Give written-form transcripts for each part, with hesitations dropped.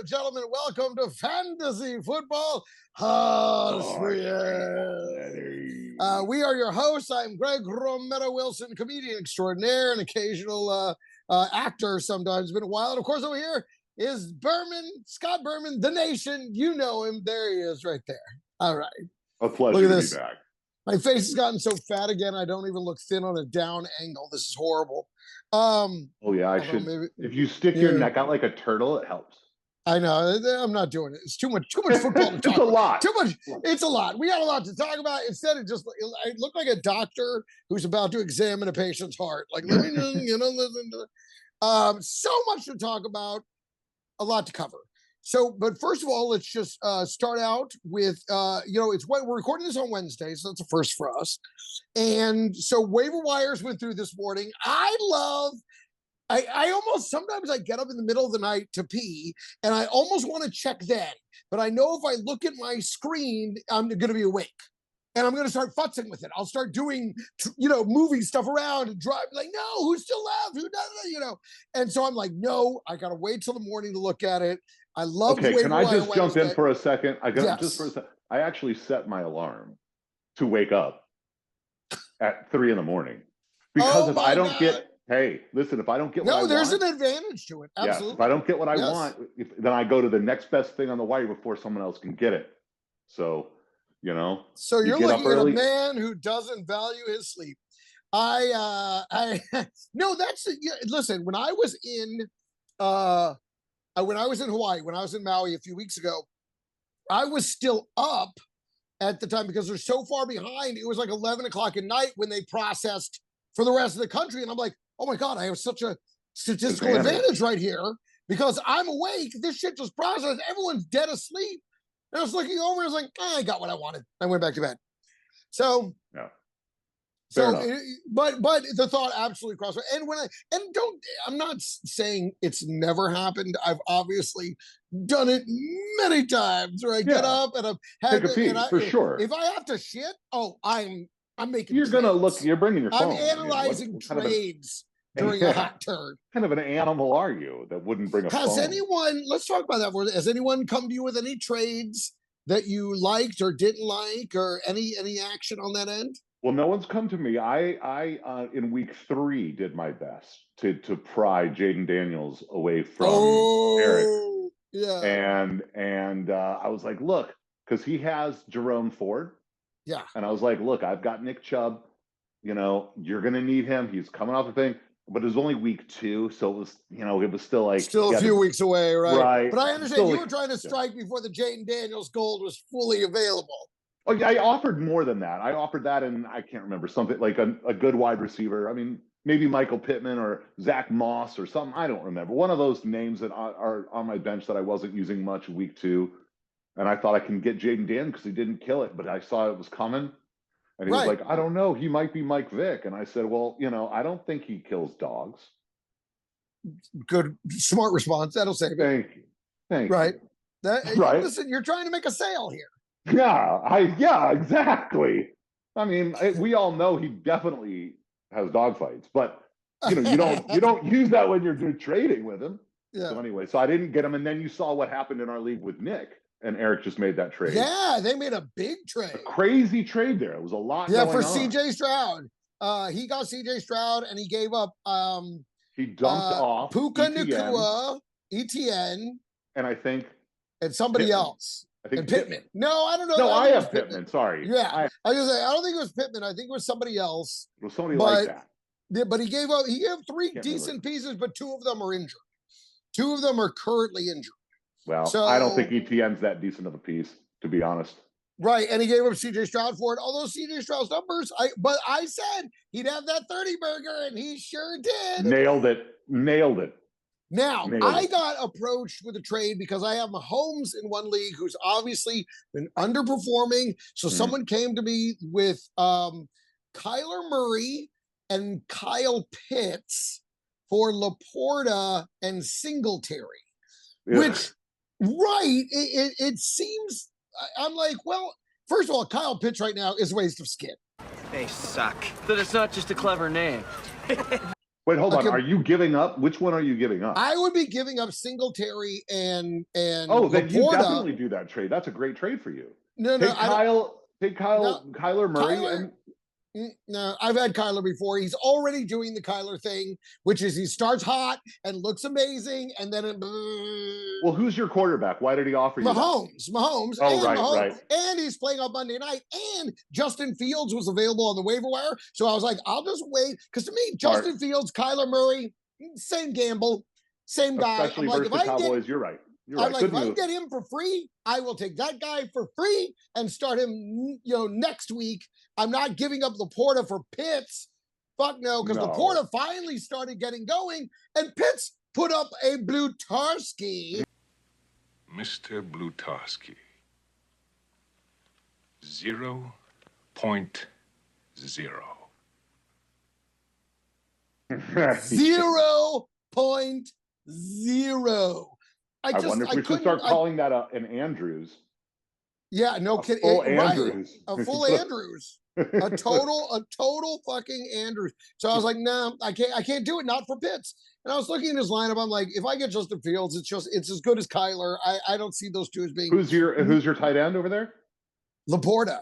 and gentlemen, welcome to Fantasy Football. We are your hosts. I'm Greg Romero Wilson, comedian extraordinaire and occasional actor sometimes. It's been a while. And of course, over here is Berman, Scott Berman, the nation. You know him. There he is right there. All right. A pleasure to be back. My face has gotten so fat again, I don't even look thin on a down angle. This is horrible. Oh, yeah, I should. Maybe, if you stick your neck out like a turtle, it helps. I know. I'm not doing it. It's too much football to talk It's a lot. Too much. It's a lot. We got a lot to talk about. Instead, I look like a doctor who's about to examine a patient's heart. Like, let me know, listen to so much to talk about, a lot to cover. So, but first of all, let's just start out with, we're recording this on Wednesday, so that's a first for us. And so waiver wires went through this morning. I almost, sometimes I get up in the middle of the night to pee, and I almost want to check then. But I know if I look at my screen, I'm going to be awake. And I'm going to start futzing with it. I'll start doing, moving stuff around and drive, like, no, who's still left? Who does it? And so I'm like, no, I got to wait till the morning to look at it. I love. Okay, can I just jump in for a second? I actually set my alarm to wake up at 3 a.m. because if I don't get, if I don't get what I want, there's an advantage to it. Absolutely. Yeah, if I don't get what I want, then I go to the next best thing on the wire before someone else can get it. So, So you're looking at a man who doesn't value his sleep. Listen, when I was in Hawaii, when I was in Maui a few weeks ago, I was still up at the time because they're so far behind. It was like 11 o'clock at night when they processed for the rest of the country. And I'm like, oh my God, I have such a statistical advantage right here because I'm awake. This shit just processed. Everyone's dead asleep. And I was looking over and I was like, I got what I wanted. I went back to bed. So, yeah. But the thought absolutely crossed. I'm not saying it's never happened. I've obviously done it many times where I get up and take a pee for sure. If I have to shit, I'm making. You're trades. Gonna look. You're bringing your phone. I'm analyzing trades during a hot turn. Kind of an animal are you that wouldn't bring a phone? Has anyone? Let's talk about that. Has anyone come to you with any trades that you liked or didn't like, or any action on that end? Well, no one's come to me. I in week 3 did my best to pry Jaden Daniels away from Eric. Yeah. And I was like, look, because he has Jerome Ford. Yeah. And I was like, look, I've got Nick Chubb. You're gonna need him. He's coming off a thing. But it was only week 2, so it was, it was still like a few weeks away, right? Right. But I understand you were trying to strike before the Jaden Daniels gold was fully available. Oh, yeah, I offered more than that. I offered that, and I can't remember, something like a good wide receiver. I mean, maybe Michael Pittman or Zach Moss or something. I don't remember. One of those names that are on my bench that I wasn't using much week 2. And I thought I can get Jaden Dan because he didn't kill it, but I saw it was coming. And he was like, I don't know. He might be Mike Vick. And I said, well, I don't think he kills dogs. Good, smart response. That'll save it. Thank you. Right. Right. Listen, you're trying to make a sale here. Yeah, exactly. I mean, we all know he definitely has dog fights, but you don't use that when you're trading with him. Yeah. So anyway, I didn't get him, and then you saw what happened in our league with Nick, and Eric just made that trade. Yeah, they made a big trade. A crazy trade there. It was a lot. Yeah, for CJ Stroud. He got CJ Stroud, and he gave up. He dumped off Puka Nacua, ETN, and I think somebody else. I think Pittman. No, I don't know. No, I have Pittman. Sorry. Yeah, I was gonna say I don't think it was Pittman. I think it was somebody else. It was somebody like that. Yeah, but he gave 3 decent pieces, but 2 of them are injured. 2 of them are currently injured. Well, so, I don't think ETN's that decent of a piece, to be honest. Right, and he gave up CJ Stroud for it. Although CJ Stroud's numbers, I said he'd have that 30 burger, and he sure did. Nailed it. Now, I got approached with a trade because I have Mahomes in one league who's obviously been underperforming. So someone came to me with Kyler Murray and Kyle Pitts for Laporta and Singletary, which, it seems, I'm like, well, first of all, Kyle Pitts right now is a waste of skin. They suck. But it's not just a clever name. Wait, hold on. Are you giving up? Which one are you giving up? I would be giving up Singletary and oh, then Laporta. You definitely do that trade. That's a great trade for you. No, take Kyler Murray Kyler, no, I've had Kyler before. He's already doing the Kyler thing, which is he starts hot and looks amazing, and then well, who's your quarterback? Why did he offer you Mahomes? Oh, right. And he's playing on Monday night, and Justin Fields was available on the waiver wire, so I was like, I'll just wait, because to me, Justin Fields, Kyler Murray, same gamble, same guy. Especially versus the Cowboys. You're right. I'm like, if I can get him for free, I will take that guy for free and start him, next week. I'm not giving up Laporta for Pitts. Fuck no, because Laporta finally started getting going, and Pitts put up a Blutarski. Mr. Blutarski. 0.0. 0.0. I wonder if we should start calling that an Andrews. Yeah, no kidding. Full Andrews. Right. A full Andrews. a total fucking Andrews. So I was like, no, I can't do it. Not for Pitts. And I was looking at his lineup. I'm like, if I get Justin Fields, it's as good as Kyler. I don't see those two as being. Who's your tight end over there? Laporta.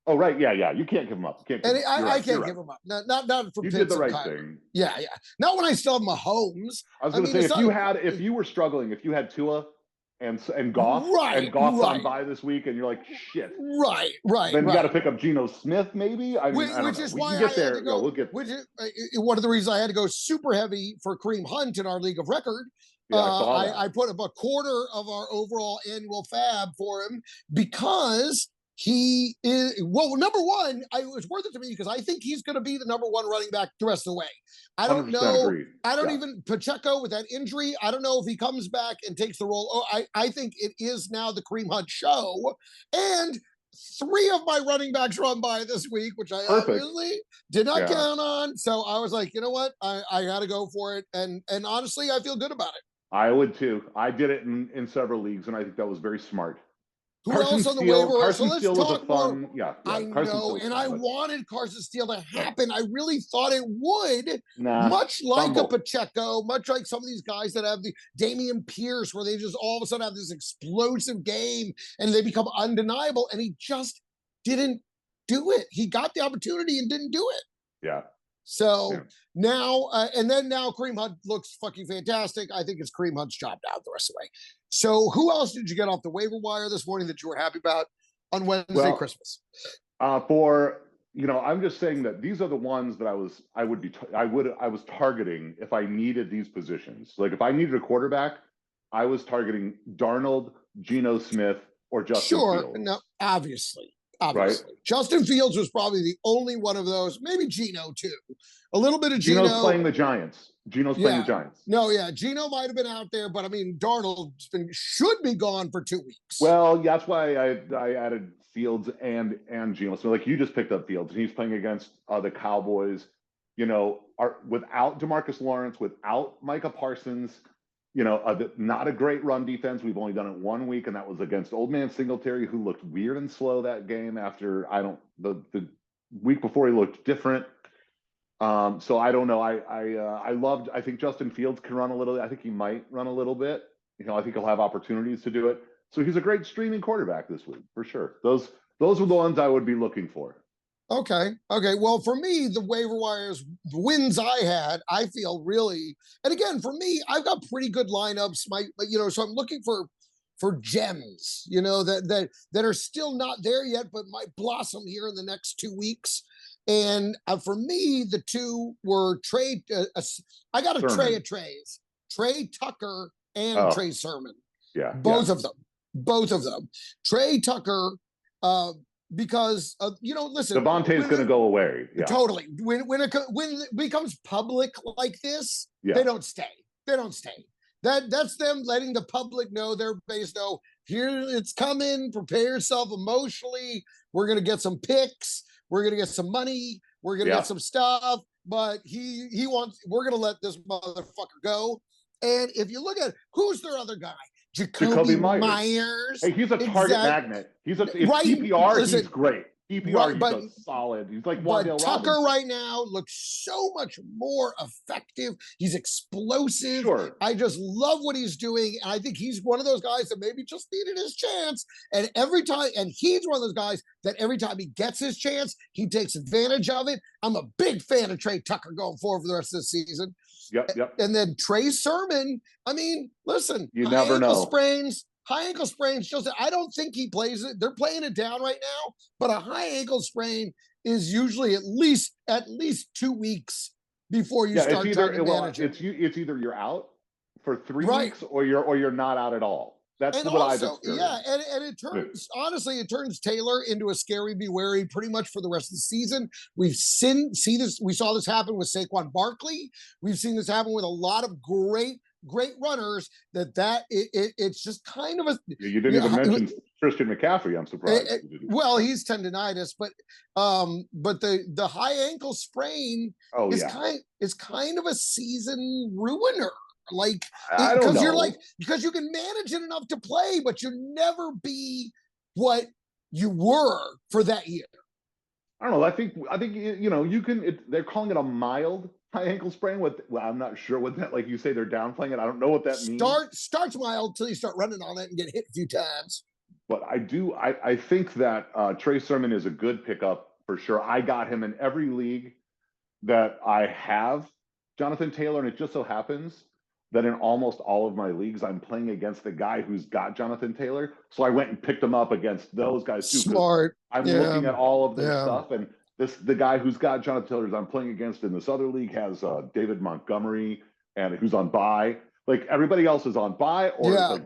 Oh, right. Yeah. You can't give him up. I can't give him up. Not for you Pitts. You did the right thing. Yeah. Not when I still have Mahomes. I was going to say, if you were struggling, if you had Tua and Goff, and Goff's on bye this week, and you're like, shit. Right. Then you got to pick up Geno Smith, maybe. Which is why I had to go. We'll get. Which is one of the reasons I had to go super heavy for Kareem Hunt in our league of record. Yeah, I put up a quarter of our overall annual fab for him because he is, number one, it was worth it to me because I think he's going to be the number one running back the rest of the way. I don't know. Agreed. I don't even, Pacheco with that injury, I don't know if he comes back and takes the role. Oh, I think it is now the Kareem Hunt show. And 3 of my running backs run by this week, which I obviously did not count on. So I was like, you know what? I got to go for it. And honestly, I feel good about it. I would too. I did it in several leagues, and I think that was very smart. Who else on the waiver? So let's talk more. Yeah, I know, and I wanted Carson Steele to happen. I really thought it would. Much like a Pacheco, much like some of these guys that have the Dameon Pierce, where they just all of a sudden have this explosive game and they become undeniable, and he just didn't do it. He got the opportunity and didn't do it. Yeah. So now, now Kareem Hunt looks fucking fantastic. I think it's Kareem Hunt's job now the rest of the way. So who else did you get off the waiver wire this morning that you were happy about on Wednesday, Christmas? I'm just saying that these are the ones that I was targeting if I needed these positions. Like if I needed a quarterback, I was targeting Darnold, Geno Smith, or Justin Fields. No, obviously. Right? Justin Fields was probably the only one of those. Maybe Geno too. A little bit of Geno. Geno's playing the Giants. Geno's playing the Giants. No, Geno might have been out there, but I mean, Darnold should be gone for 2 weeks. Well, that's why I added Fields and Geno. So like you just picked up Fields, and he's playing against the Cowboys. Without DeMarcus Lawrence, without Micah Parsons. Not a great run defense. We've only done it 1 week, and that was against Old Man Singletary, who looked weird and slow that game after the week before he looked different. So I don't know. I think Justin Fields can run a little. I think he might run a little bit. I think he'll have opportunities to do it. So he's a great streaming quarterback this week for sure. Those were the ones I would be looking for. Okay. Well, for me, the waiver wires, the wins I had, I feel really, and again, for me, I've got pretty good lineups. So I'm looking for gems, that are still not there yet, but might blossom here in the next 2 weeks. And for me, the two were Tre. I got a Tre of Treys, Tre Tucker and Trey Sermon. Yeah, both of them. Tre Tucker. Because listen, Devontae's going to go away. Yeah. Totally. When it becomes public like this, they don't stay. That's them letting the public know, their base know, here it's coming. Prepare yourself emotionally. We're going to get some picks. We're going to get some money. We're going to get some stuff. But we're going to let this motherfucker go. And if you look at who's their other guy. Jacoby Myers. Hey, he's a target magnet. He's PPR. He's great. PPR, he's a solid. He's like Wandale Tucker Robinson. right now looks so much more effective. He's explosive. Sure. I just love what he's doing. And I think he's one of those guys that maybe just needed his chance. And he's one of those guys that every time he gets his chance, he takes advantage of it. I'm a big fan of Tre Tucker going forward for the rest of the season. Yep. And then Trey Sermon, I mean, listen, you never know. High ankle sprains, just I don't think he plays it. They're playing it down right now, but a high ankle sprain is usually at least 2 weeks before you start trying to manage it. It's either you're out for 3 weeks or you're not out at all. That's what I've experienced. Yeah, and it turns honestly, it turns Taylor into a scary be wary pretty much for the rest of the season. We saw this happen with Saquon Barkley. We've seen this happen with a lot of great runners it's just kind of a you didn't even mention Christian McCaffrey. I'm surprised. Well, he's tendonitis, but the high ankle sprain is kind of a season ruiner. Like because you can manage it enough to play, but you never be what you were for that year. I don't know. I think you can. They're calling it a mild high ankle sprain. I'm not sure what that. Like you say, they're downplaying it. I don't know what that means. Starts mild till you start running on it and get hit a few times. But I think that Trey Sermon is a good pickup for sure. I got him in every league that I have Jonathan Taylor, and it just so happens that in almost all of my leagues, I'm playing against the guy who's got Jonathan Taylor. So I went and picked him up against those guys too. Smart. I'm looking at all of their stuff, and the guy who's got Jonathan Taylor I'm playing against in this other league has David Montgomery, and who's on bye. Like everybody else is on bye or is a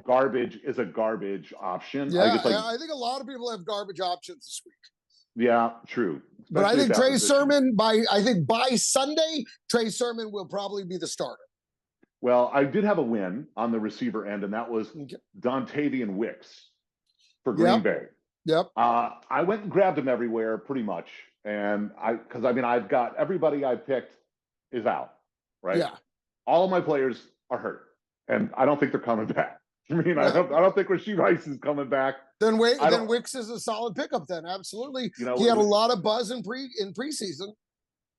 garbage option. Yeah, I think a lot of people have garbage options this week. Yeah, true. Especially but I think Trey Sermon by Sunday, Trey Sermon will probably be the starter. Well, I did have a win on the receiver end, and that was Dontavian Wicks for Green Bay. Yep. I went and grabbed him everywhere pretty much. And I've got everybody I picked is out, right? Yeah. All of my players are hurt, and I don't think they're coming back. I don't think Rashee Rice is coming back. Then Wicks is a solid pickup. Then absolutely, he had a lot of buzz in preseason.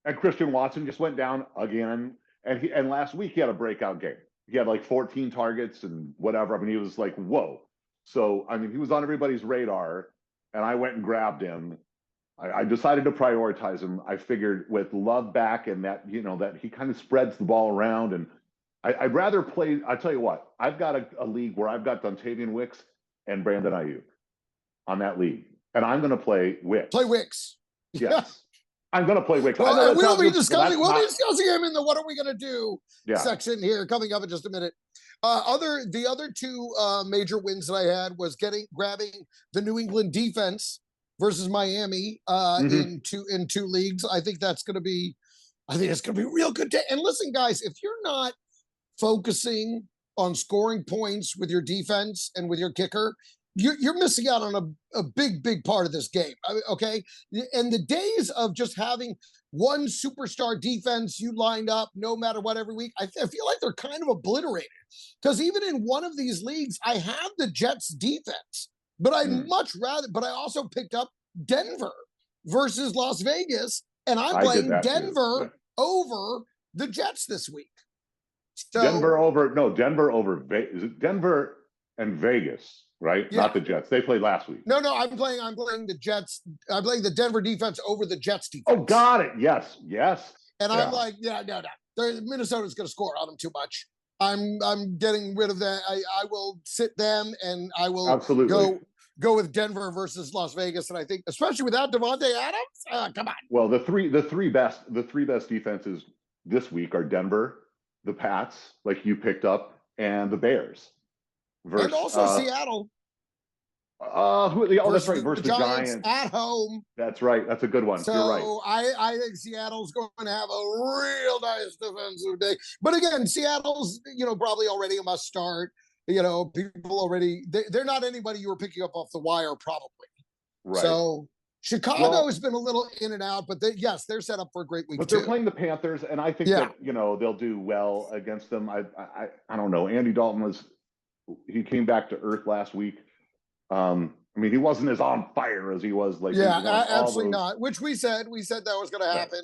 And Christian Watson just went down again, and last week he had a breakout game. He had like 14 targets and whatever. I mean, he was like, whoa. So he was on everybody's radar, and I went and grabbed him. I decided to prioritize him. I figured with Love back and that he kind of spreads the ball around, and I'd rather play. I tell you what, I've got a league where I've got Dontavian Wicks and Brandon Ayuk on that league, and I'm going to play Wicks. Play Wicks. Yes, I'm going to play Wicks. Well, we'll be discussing him in the "What are we going to do" section here coming up in just a minute. The other two major wins that I had was grabbing the New England defense versus Miami in two leagues. I think it's going to be real good. And listen, guys, if you're not focusing on scoring points with your defense and with your kicker, you're missing out on a big part of this game. Okay. And the days of just having one superstar defense you lined up no matter what every week, I feel like they're kind of obliterated. Because even in one of these leagues, I have the Jets defense. But I also picked up Denver versus Las Vegas, and I'm playing Denver over the Jets this week. So, Denver over Denver and Vegas, right? Yeah. Not the Jets. They played last week. No, I'm playing the Jets. I'm playing the Denver defense over the Jets defense. Oh, got it. Yes. And I'm like, no. Minnesota's going to score on them too much. I'm getting rid of that. I will sit them, and I will go with Denver versus Las Vegas. And I think, especially without Devontae Adams, come on. Well, the three best defenses this week are Denver, the Pats, like you picked up, and the Bears. And also Seattle. That's right. Versus the Giants at home. That's right. That's a good one. So you're right. I think Seattle's going to have a real nice defensive day. But again, Seattle's probably already a must start. People already they're not anybody you were picking up off the wire probably. Right. So Chicago has been a little in and out, but they're set up for a great week. But they're playing the Panthers, and I think that they'll do well against them. I don't know. Andy Dalton he came back to earth last week. I mean, he wasn't as on fire as he was like. Absolutely not. Which we said that was going to happen,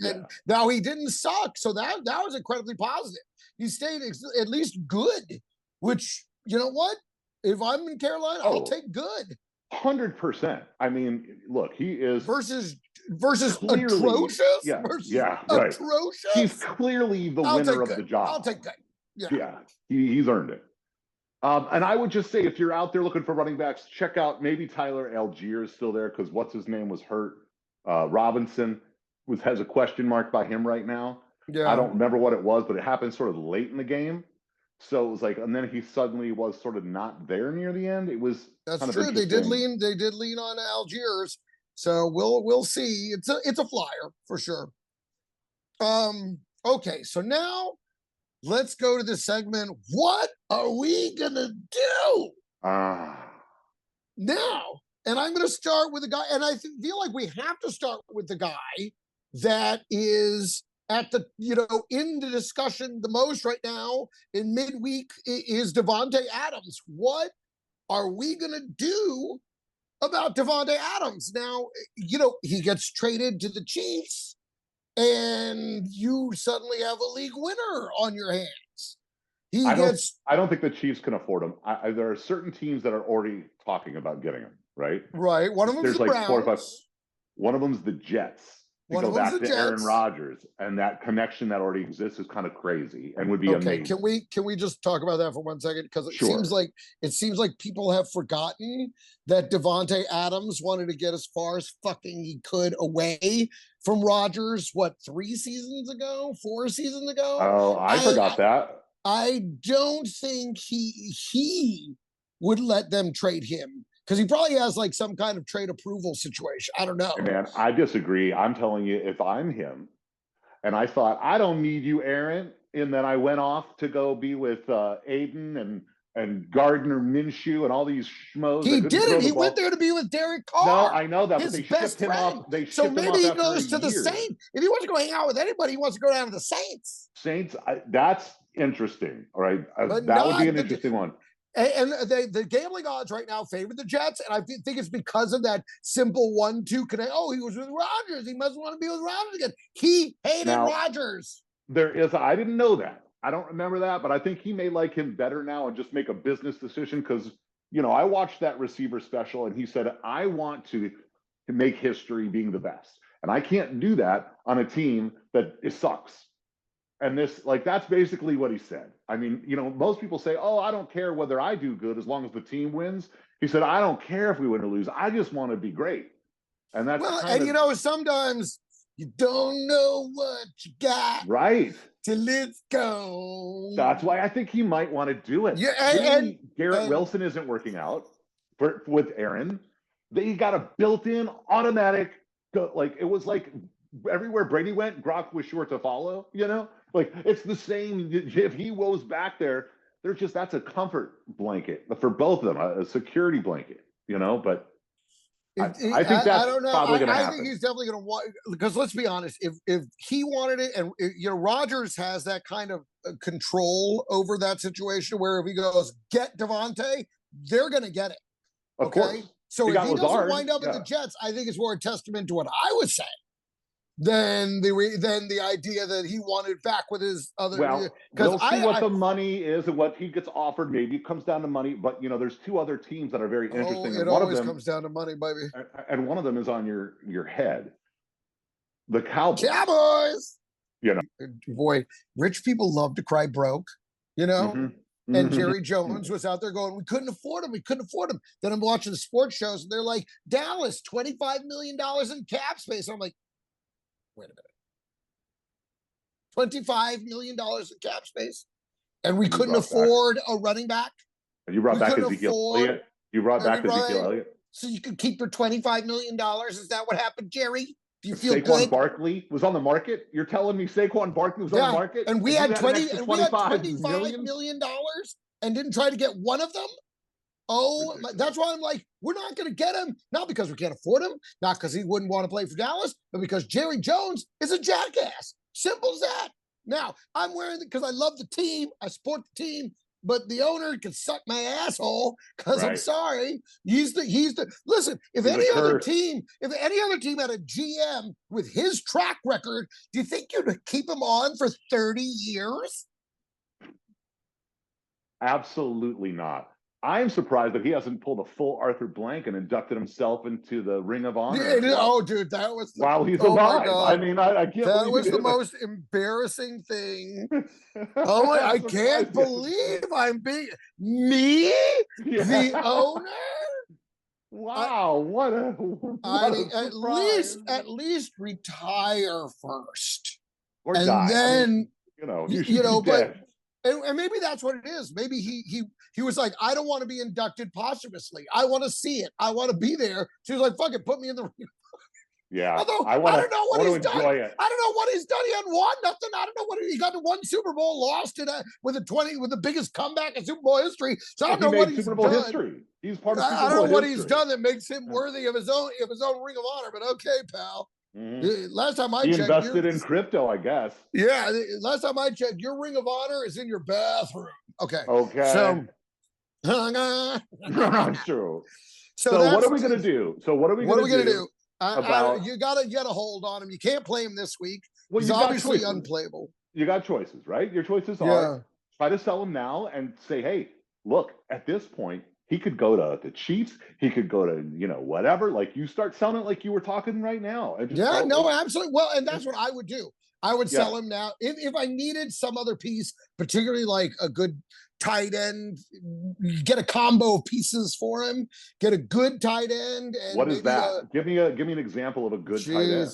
and now he didn't suck, so that was incredibly positive. He stayed at least good. Which, you know what? If I'm in Carolina, I'll take good. 100%. I mean, look, he is versus clearly, atrocious. Right. Atrocious. He's clearly the winner of the job. I'll take good. Yeah, he's earned it. And I would just say, if you're out there looking for running backs, check out maybe Tyler Algier is still there because what's his name was hurt. Robinson has a question mark by him right now. Yeah. I don't remember what it was, but it happened sort of late in the game. So it was like, and then he suddenly was sort of not there near the end. It was that's kind of true. They did lean on Algiers. So we'll see. It's a flyer for sure. Okay, so now let's go to the segment. What are we gonna do now? And I'm gonna start with a guy, and I feel like we have to start with the guy that is at the, in the discussion the most right now in midweek is Davante Adams. What are we gonna do about Davante Adams? Now, he gets traded to the Chiefs, and you suddenly have a league winner on your hands. I don't think the Chiefs can afford him. There are certain teams that are already talking about getting him, right? Right. One of them's the Browns. 4 or 5. One of them's the Jets. To go back to Aaron Rodgers, and that connection that already exists is kind of crazy and would be amazing. Can we just talk about that for 1 second? Because it seems like people have forgotten that Davante Adams wanted to get as far as fucking he could away from Rodgers. What, 3 seasons ago? 4 seasons ago? Oh, I forgot that. I don't think he would let them trade him. Because he probably has like some kind of trade approval situation. I don't know. Hey man, I disagree. I'm telling you, if I'm him, and I thought, I don't need you, Aaron, and then I went off to go be with Aiden and Gardner Minshew and all these schmoes. He didn't. He went there to be with Derek Carr. No, I know that, but they shipped him off. So maybe he goes to the Saints. If he wants to go hang out with anybody, he wants to go down to the Saints. That's interesting. All right. That would be an interesting one. And the gambling odds right now favor the Jets, and I think it's because of that simple 1-2 connect. Oh, he was with Rodgers. He must want to be with Rodgers again. He hated Rodgers. I didn't know that. I don't remember that, but I think he may like him better now and just make a business decision because, I watched that receiver special, and he said, I want to make history being the best. And I can't do that on a team that sucks. And that's basically what he said. I mean, most people say, oh, I don't care whether I do good as long as the team wins. He said, I don't care if we win or lose. I just want to be great. And that's sometimes you don't know what you got. Right. Till it's gone. That's why I think he might want to do it. Yeah, and Garrett Wilson isn't working out with Aaron. They got a built-in automatic, it was like everywhere Brady went, Gronk was sure to follow, it's the same. If he goes back there, that's a comfort blanket for both of them, a security blanket, but I think that's probably going to happen. I think he's definitely going to want, because let's be honest, if he wanted it, and Rodgers has that kind of control over that situation where if he goes, get Davante, they're going to get it. Of course. So if he doesn't wind up at the Jets, I think it's more a testament to what I was saying than the idea that he wanted back with his other. Well, we'll see what the money is and what he gets offered. Maybe it comes down to money, but there's 2 other teams that are very interesting. It always comes down to money, baby. And one of them is on your head. The Cowboys. Cowboys. Boy, rich people love to cry broke. And Jerry Jones was out there going, we couldn't afford him. We couldn't afford him. Then I'm watching the sports shows, and they're like, Dallas, $25 million in cap space. And I'm like, wait a minute. $25 million in cap space? And we couldn't afford a running back? You brought back Ezekiel Elliott? You brought back Ezekiel Elliott? So you could keep your $25 million? Is that what happened, Jerry? Do you feel Saquon good? Barkley was on the market? You're telling me Saquon Barkley was on the market? And we had $25 million and didn't try to get one of them? That's why I'm like, we're not going to get him. Not because we can't afford him, not because he wouldn't want to play for Dallas, but because Jerry Jones is a jackass. Simple as that. Now, I'm wearing it because I love the team. I support the team. but the owner can suck my asshole because I'm Right. sorry. He's the listen, if He's a any other curse. team had a GM with his track record, do you think you'd keep him on for 30 years? Absolutely not. I'm surprised that he hasn't pulled a full Arthur Blank and inducted himself into the Ring of Honor. Oh, dude, that was while he's oh alive. my God. I mean, I can't That believe was he the did most embarrassing thing. Oh my, I can't believe I'm being me, the owner. Wow, what a surprise. At least retire first, or and die. then I mean, you should be dead. And maybe that's what it is. Maybe he was like, I don't want to be inducted posthumously. I want to see it. I want to be there. She was like, fuck it, put me in the ring. Yeah. Although I don't know what he's done. I don't know what he's done. He hadn't won nothing. I don't know what he got to one Super Bowl, lost it with the biggest comeback in Super Bowl history. So I don't know what he's Super Bowl done. History. He's part of Super Bowl I don't know what history. he's done that makes him worthy of his own Ring of Honor. But okay, pal. Mm-hmm. Last time I checked, he invested in crypto, I guess. Yeah, last time I checked, your Ring of Honor is in your bathroom. Okay. Okay. So, that's true. So what are we going to do? So what are we going to do? You gotta hold on him. You can't play him this week. Well, he's obviously unplayable. You got choices, right? Your choices are try to sell him now and say, hey, look, at this point, he could go to the Chiefs. He could go to, whatever. Like, you start selling it like you were talking right now. And just absolutely. Well, and that's what I would do. I would sell him now. If I needed some other piece, particularly like a good tight end, get a combo of pieces for him, get a good tight end. And what is that? Give me an example of a good tight end.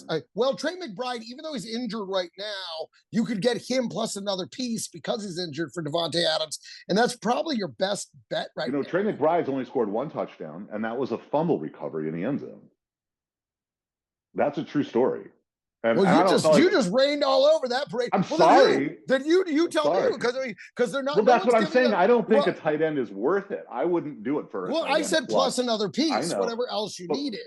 Trey McBride, even though he's injured right now, you could get him plus another piece because he's injured for Devontae Adams. And that's probably your best bet right now. Trey McBride's only scored one touchdown, and that was a fumble recovery in the end zone. That's a true story. And you just rained all over that parade. I'm sorry. Then you tell me because they're not. Well, that's what I'm saying. I don't think a tight end is worth it. I wouldn't do it for. Well, I said plus another piece, whatever else you needed.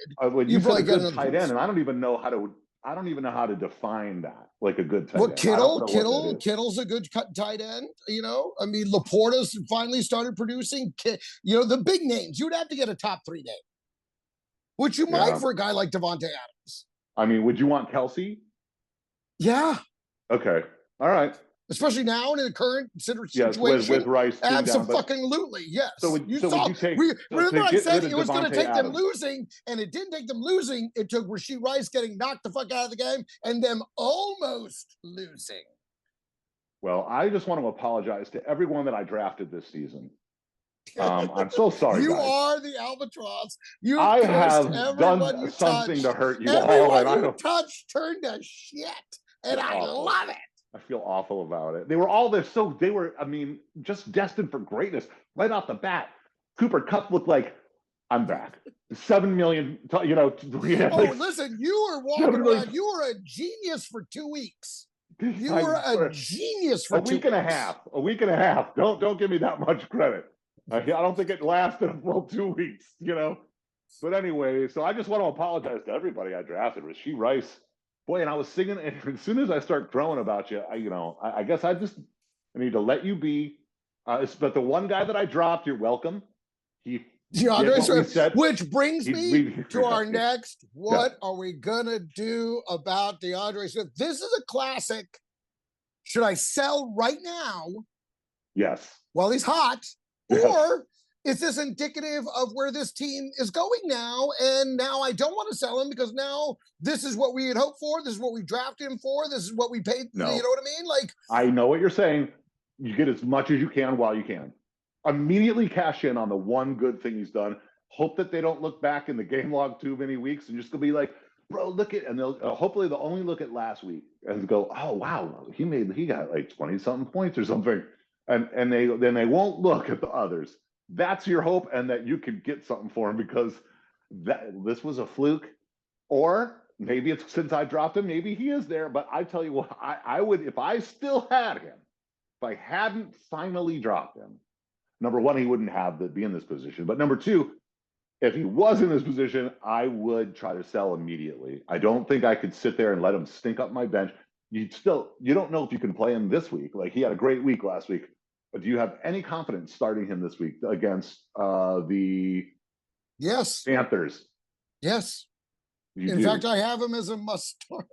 You probably get a tight end, and I don't even know how to define that, like a good tight end. Well, Kittle's a good tight end. I mean, Laporta's finally started producing. The big names. You'd have to get a top 3 name, which you might for a guy like Devontae Adams. I mean, would you want Kelsey? Yeah. Okay. All right. Especially now in the current situation. With Rice. Absolutely. Yes. Remember I said it was going to take them losing, and it didn't take them losing. It took Rashee Rice getting knocked the fuck out of the game and them almost losing. Well, I just want to apologize to everyone that I drafted this season. I'm so sorry. You guys. are the albatross. I have done something to hurt you all. Everyone you touched turned to shit, and I love it. I feel awful about it. They were all there, just destined for greatness right off the bat. Cooper Kupp looked like, I'm back. 7 million. Listen, you were walking around. You were a genius for 2 weeks. You were a genius for 2 weeks. A week and a half. Don't give me that much credit. I don't think it lasted a full 2 weeks, But anyway, so I just want to apologize to everybody I drafted. Rashee Rice, boy, and I was singing. And as soon as I start crowing about you, I guess I need to let you be. But the one guy that I dropped, you're welcome. DeAndre Swift, which brings me to our next. What are we gonna do about DeAndre Swift? This is a classic. Should I sell right now? Yes. While he's hot. Or is this indicative of where this team is going now? And now I don't want to sell him because now this is what we had hoped for. This is what we drafted him for. This is what we paid. No. You know what I mean? Like, I know what you're saying. You get as much as you can while you can. Immediately cash in on the one good thing he's done. Hope that they don't look back in the game log too many weeks and just gonna be like, bro, look at, and they'll hopefully they'll only look at last week and go, oh wow, he got like 20-something points or something. And they won't look at the others. That's your hope, and that you can get something for him because this was a fluke, or maybe it's since I dropped him, maybe he is there. But I tell you what, I would, if I still had him, if I hadn't finally dropped him, number one, he wouldn't be in this position. But number two, if he was in this position, I would try to sell immediately. I don't think I could sit there and let him stink up my bench. You don't know if you can play him this week. Like, he had a great week last week. But do you have any confidence starting him this week against the Yes. Panthers? Yes. In fact, I have him as a must start.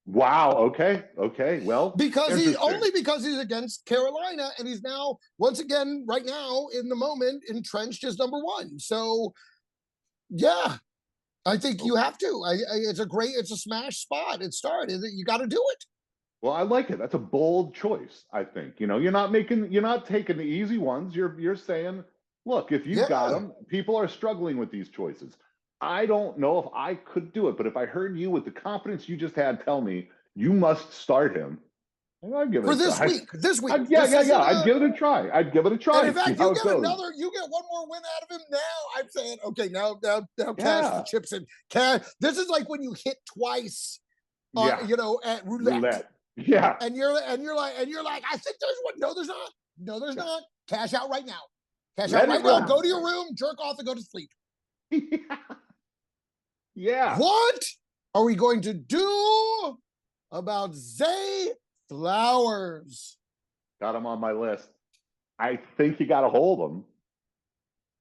Wow. Okay. Okay. Well, because he's against Carolina, and he's now once again right now in the moment entrenched as number one. So, yeah, I think you have to. It's a smash spot. It started. You got to do it. Well, I like it. That's a bold choice. I think you're not taking the easy ones. You're saying, look, if you've got them, people are struggling with these choices. I don't know if I could do it, but if I heard you with the confidence you just had tell me you must start him, I'd give it for a this try. week. This week, yeah. I'd give it a try. And in fact, you get one more win out of him. Now I'm saying, okay, now cash the chips in. Cash. This is like when you hit twice, at roulette. Yeah. And you're like, I think there's one. No, there's not. No, there's not. Cash out right now. Cash out right now. Go to your room, jerk off, and go to sleep. Yeah. What are we going to do about Zay Flowers? Got him on my list. I think you got to hold him.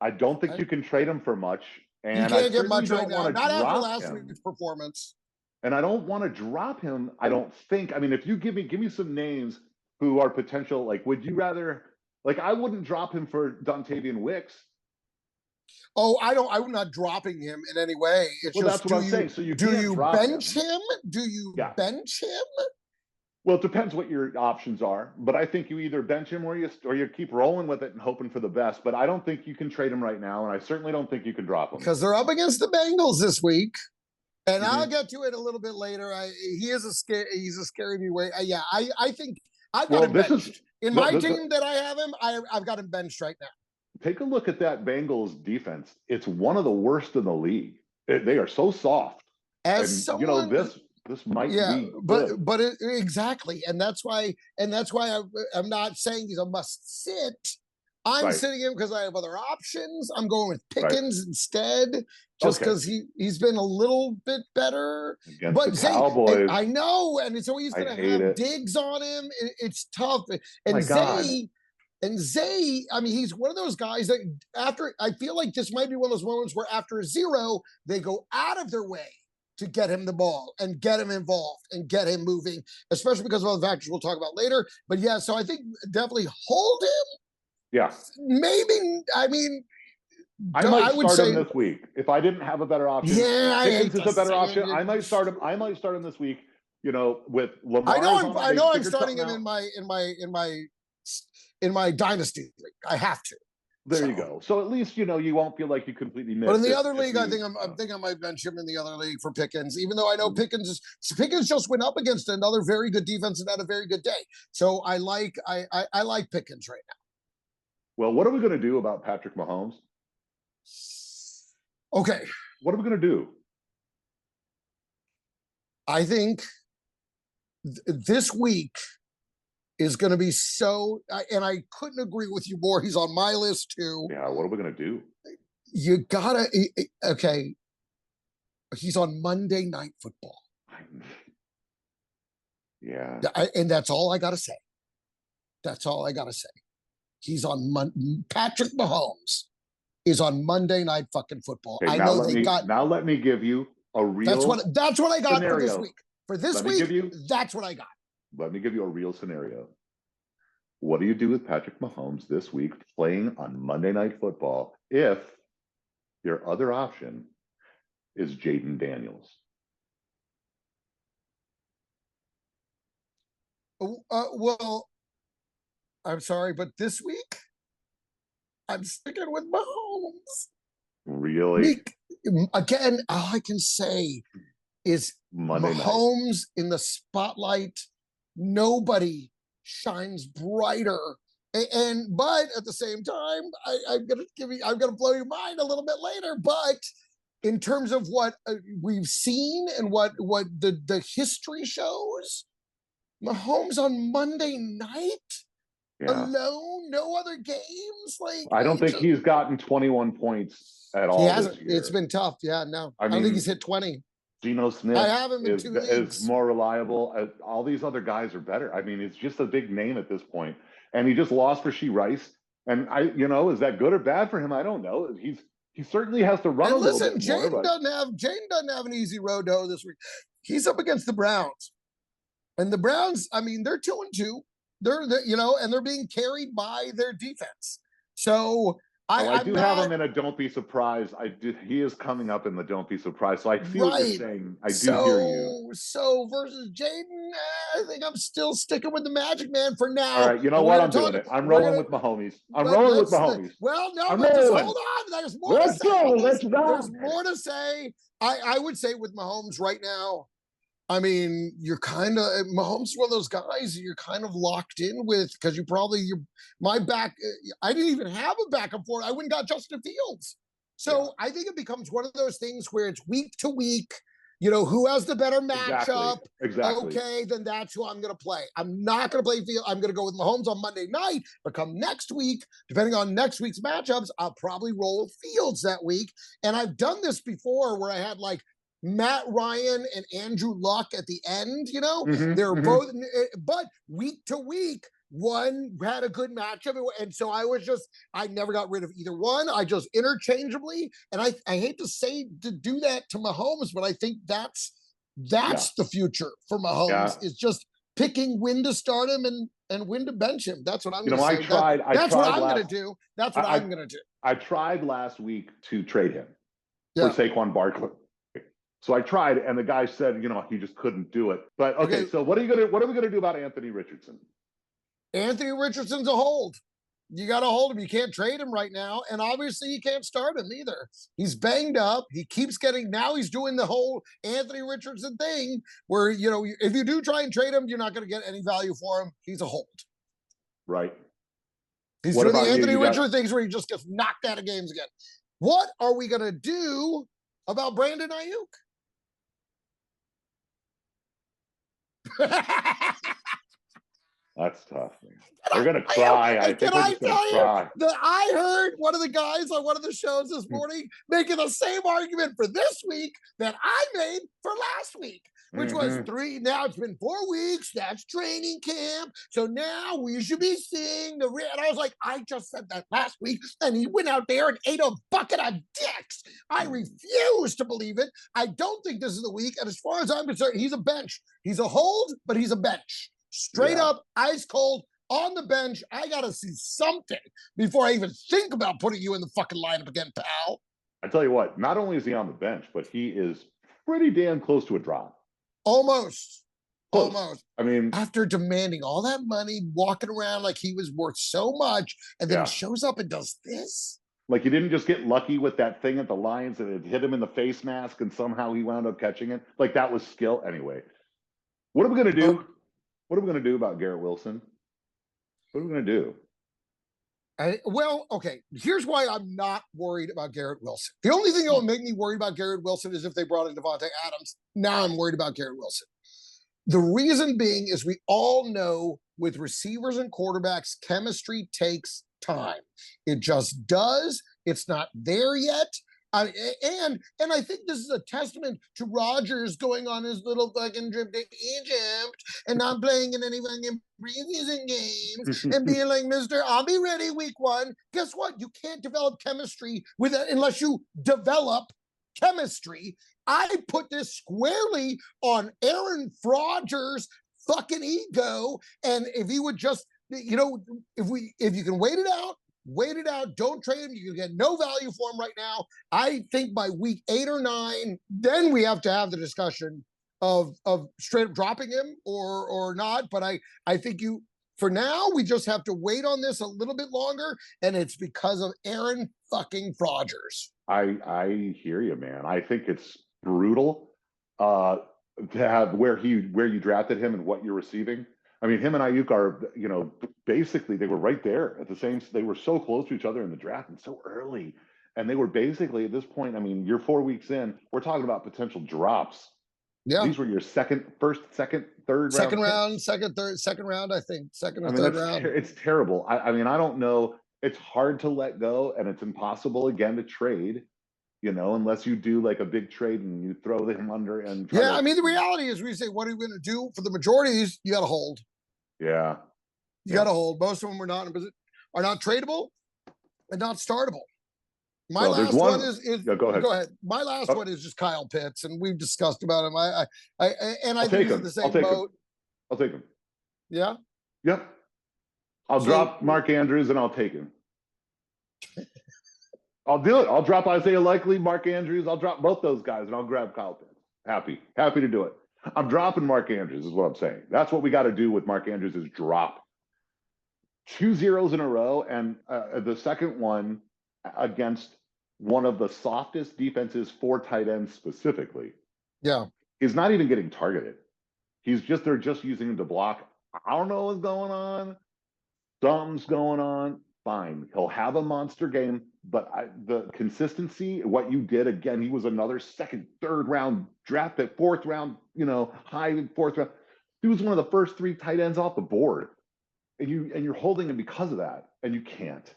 I don't think you can trade him for much. And you can't get much right now. Not after last week's performance. And I don't want to drop him. I don't think. I mean, if you give me some names who are potential, like, would you rather? Like, I wouldn't drop him for Dontavian Wicks. Oh, I'm not dropping him in any way. It's that's what I'm saying. So do you bench him? Do you bench him? Well, it depends what your options are. But I think you either bench him or you keep rolling with it and hoping for the best. But I don't think you can trade him right now, and I certainly don't think you can drop him because they're up against the Bengals this week. And I'll get to it a little bit later. He's a scary me way. I think I've got him benched. In my team that I have him, I've got him benched right now. Take a look at that Bengals defense. It's one of the worst in the league. They are so soft. This might be good. but exactly, and that's why I'm not saying he's a must sit. I'm sitting him because I have other options. I'm going with Pickens instead, just because he's been a little bit better. Against the Cowboys. I know, and so he's going to have Diggs on him. It's tough. And Zay, I mean, he's one of those guys that I feel like this might be one of those moments where after 0, they go out of their way to get him the ball and get him involved and get him moving, especially because of other factors we'll talk about later. But yeah, so I think definitely hold him. Yeah. Maybe, I mean, I would start him this week. If I didn't have a better option, Pickens is a better option. I might start him this week, with Lamar. I know I'm starting him in my dynasty league. I have to. There you go. So at least you won't feel like you completely missed. But in the other league, I think I might bench him in the other league for Pickens, even though I know Pickens just went up against another very good defense and had a very good day. So I like Pickens right now. Well, what are we going to do about Patrick Mahomes? Okay. What are we going to do? I think this week is going to be and I couldn't agree with you more. He's on my list too. Yeah, what are we going to do? You gotta, okay. He's on Monday Night Football. Yeah. And that's all I got to say. That's all I got to say. He's on Patrick Mahomes is on Monday Night fucking Football. Okay, now let me give you a real That's what I got scenario. for this week. For this week, that's what I got. Let me give you a real scenario. What do you do with Patrick Mahomes this week playing on Monday Night Football if your other option is Jaden Daniels? Well, I'm sorry, but this week, I'm sticking with Mahomes. Really? Again, all I can say is Monday Mahomes night. In the spotlight. Nobody shines brighter. But at the same time, I'm gonna blow your mind a little bit later. But in terms of what we've seen and what the history shows, Mahomes on Monday night alone, no other games. Like I don't think he's gotten 21 points at all. He hasn't. It's been tough. Yeah, no. I don't think he's hit 20. Geno Smith I have him in 2 leagues. Is more reliable. All these other guys are better. I mean, it's just a big name at this point. and he just lost for She Rice. And is that good or bad for him? I don't know. He certainly has to run and a little listen, bit Jane more. doesn't have an easy road to hoe this week. He's up against the Browns, and the Browns, I mean, they're 2-2. They're and they're being carried by their defense. So I do have him in a don't be surprised. He is coming up in the don't be surprised. So I feel what you're saying. I do hear you. So versus Jaden, I think I'm still sticking with the Magic Man for now. All right, you know what? I'm doing it. I'm rolling with my homies. I'm rolling with my homies. Well, no, I'm but just rolling. hold on. There's more to say. Let's go. There's more to say. I would say with Mahomes right now, I mean, you're kind of Mahomes is one of those guys you're kind of locked in with because my back. I didn't even have a backup for it. I went and got Justin Fields. So I think it becomes one of those things where it's week to week. Who has the better matchup? Exactly. Okay, then that's who I'm going to play. I'm not going to play Fields. I'm going to go with Mahomes on Monday night. But come next week, depending on next week's matchups, I'll probably roll with Fields that week. And I've done this before where I had like Matt Ryan and Andrew Luck at the end, they're both, but week to week, one had a good matchup. And so I never got rid of either one. I just interchangeably, and I hate to do that to Mahomes, but I think that's the future for Mahomes is just picking when to start him and when to bench him. That's what I'm going to say. That's what I'm going to do. That's what I'm going to do. I tried last week to trade him for Saquon Barkley. So I tried, and the guy said, he just couldn't do it. But okay, so what are we gonna do about Anthony Richardson? Anthony Richardson's a hold. You got to hold him. You can't trade him right now, and obviously you can't start him either. He's banged up. He keeps now he's doing the whole Anthony Richardson thing where if you do try and trade him, you're not going to get any value for him. He's a hold. Right. He's doing the Anthony Richardson things where he just gets knocked out of games again. What are we gonna do about Brandon Ayuk? That's tough, man. They're gonna cry. I think they're just gonna cry. I heard one of the guys on one of the shows this morning making the same argument for this week that I made for last week, which was 3. Now it's been 4 weeks. That's training camp. So now we should be seeing and I was like, I just said that last week, and he went out there and ate a bucket of dicks. I refuse to believe it. I don't think this is the week. And as far as I'm concerned, he's a bench. He's a hold, but he's a bench. Straight up, ice cold, on the bench. I got to see something before I even think about putting you in the fucking lineup again, pal. I tell you what, not only is he on the bench, but he is pretty damn close to a drop. Almost. Close. Almost. I mean, after demanding all that money, walking around like he was worth so much, and then he shows up and does this. Like he didn't just get lucky with that thing at the Lions and it hit him in the face mask and somehow he wound up catching it. Like that was skill. Anyway, what are we going to do? What are we going to do about Garrett Wilson? What are we going to do? Okay, here's why I'm not worried about Garrett Wilson. The only thing that will make me worried about Garrett Wilson is if they brought in Devontae Adams. Now I'm worried about Garrett Wilson. The reason being is we all know with receivers and quarterbacks, chemistry takes time. It just does. It's not there yet. And I think this is a testament to Rodgers going on his little fucking trip to Egypt and not playing in any fucking preseason games and being like, Mister, I'll be ready week 1. Guess what? You can't develop chemistry with it unless you develop chemistry. I put this squarely on Aaron Rodgers' fucking ego. And if he would just, if you can wait it out, don't trade him. You can get no value for him right now. I think by week 8 or 9, then we have to have the discussion of straight up dropping him or not. But I think for now, we just have to wait on this a little bit longer. And it's because of Aaron fucking Rodgers. I hear you, man. I think it's brutal to have where you drafted him and what you're receiving. I mean, him and Ayuk are, basically they were right there at the same. They were so close to each other in the draft and so early, and they were basically at this point. I mean, you're 4 weeks in. We're talking about potential drops. Yeah, these were your second round. Second round. I think second or third round. It's terrible. I mean, I don't know. It's hard to let go, and it's impossible again to trade. Unless you do like a big trade and you throw them under and I mean, the reality is we say, what are you going to do? For the majority of these, you got to hold. Yeah. You got to hold. Most of them are not tradable and not startable. My last one is go ahead. Go ahead. My last one is just Kyle Pitts, and we've discussed about him. I think he's in the same boat. I'll take him. Yeah. Yep. I'll drop Mark Andrews and I'll take him. I'll do it. I'll drop Isaiah Likely, Mark Andrews. I'll drop both those guys and I'll grab Kyle Pitts. Happy to do it. I'm dropping Mark Andrews is what I'm saying. That's what we got to do with Mark Andrews is drop 2 zeros in a row. And the second one against one of the softest defenses for tight ends specifically. Yeah. He's not even getting targeted. They're just using him to block. I don't know what's going on. Something's going on. Fine. He'll have a monster game, but the consistency, what you did again, he was another second, third round draft pick, fourth round, high fourth round. He was one of the first 3 tight ends off the board. And you're holding him because of that. And you can't.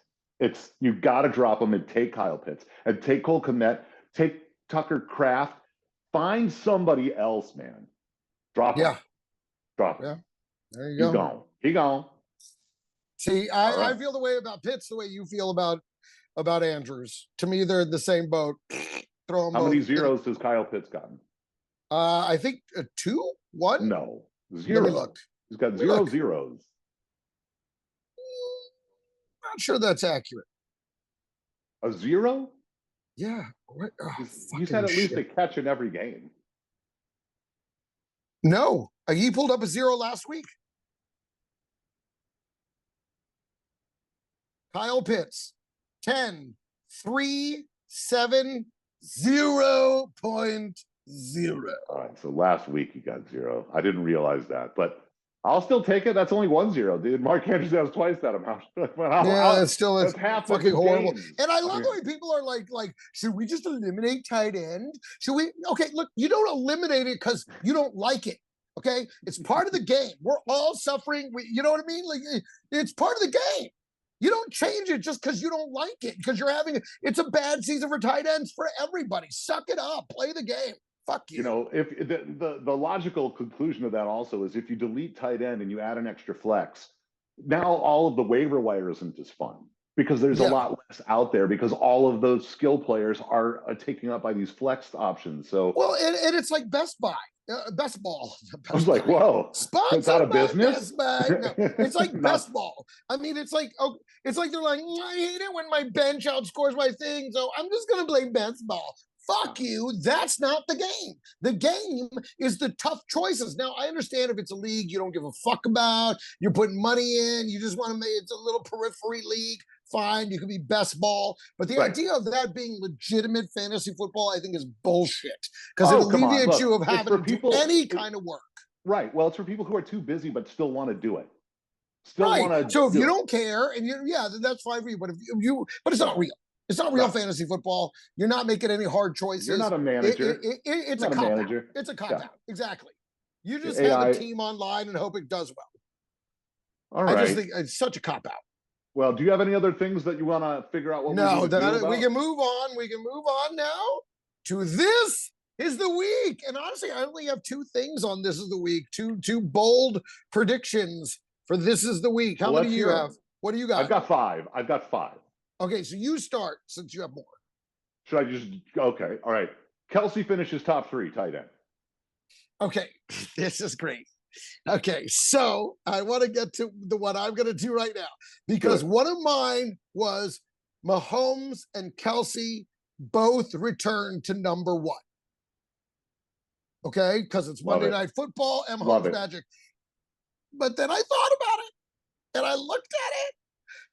You got to drop him and take Kyle Pitts and take Cole Kmet, take Tucker Kraft, find somebody else, man. Drop him. Drop him. Yeah. There you go. He gone. See, I feel the way about Pitts the way you feel about Andrews. To me, they're in the same boat. Throw them. How many zeros has Kyle Pitts gotten? I think 2, 1. No, 0. Let me look. He's got 0 zeros. Not sure that's accurate. A 0? Yeah. He's had at least a catch in every game. No, he pulled up a 0 last week. Kyle Pitts, 10, 3, 7, 0.0. All right, so last week he got 0. I didn't realize that, but I'll still take it. That's only 1 0, dude. Mark Andrews has twice that amount. It's half fucking horrible. games. And I love the way people are like, should we just eliminate tight end? Should we? Okay, look, you don't eliminate it because you don't like it. Okay, it's part of the game. We're all suffering. You know what I mean? Like, it's part of the game. You don't change it just because you don't like it, because it's a bad season for tight ends for everybody. Suck it up. Play the game. Fuck you. If the logical conclusion of that also is if you delete tight end and you add an extra flex, now all of the waiver wire isn't as fun because there's a lot less out there because all of those skill players are taken up by these flex options. So and it's like Best Buy. Best Ball. I was like, whoa, it's out of business. No, it's like Best Ball. I mean, it's like they're like, I hate it when my bench outscores my thing, so I'm just gonna blame Best Ball. Fuck you. That's not the game. The game is the tough choices. Now, I understand if it's a league you don't give a fuck about, you're putting money in, you just want to make it's a little periphery league. Fine, you can be Best Ball, but the idea of that being legitimate fantasy football, I think, is bullshit because it alleviates you of having to do any kind of work. Right. Well, it's for people who are too busy but still want to do it. So if you don't care, and then that's fine for you. But but it's not real. It's not real fantasy football. You're not making any hard choices. You're not a manager. It's a cop-out. It's a cop-out. Exactly. You just have a team online and hope it does well. All right. I just think it's such a cop-out. Well, do you have any other things that you want to figure out? We can move on. We can move on now to This Is the Week. And honestly, I only have 2 things on This Is the Week. Two bold predictions for This Is the Week. How many do you have? What do you got? I've got 5. Okay, so you start since you have more. Should I just okay? All right. Kelsey finishes top 3 tight end. Okay, this is great. Okay, so I want to get to what I'm going to do right now because one of mine was Mahomes and Kelsey both returned to number 1. Okay, because it's Monday Night Football and Mahomes Magic. But then I thought about it and I looked at it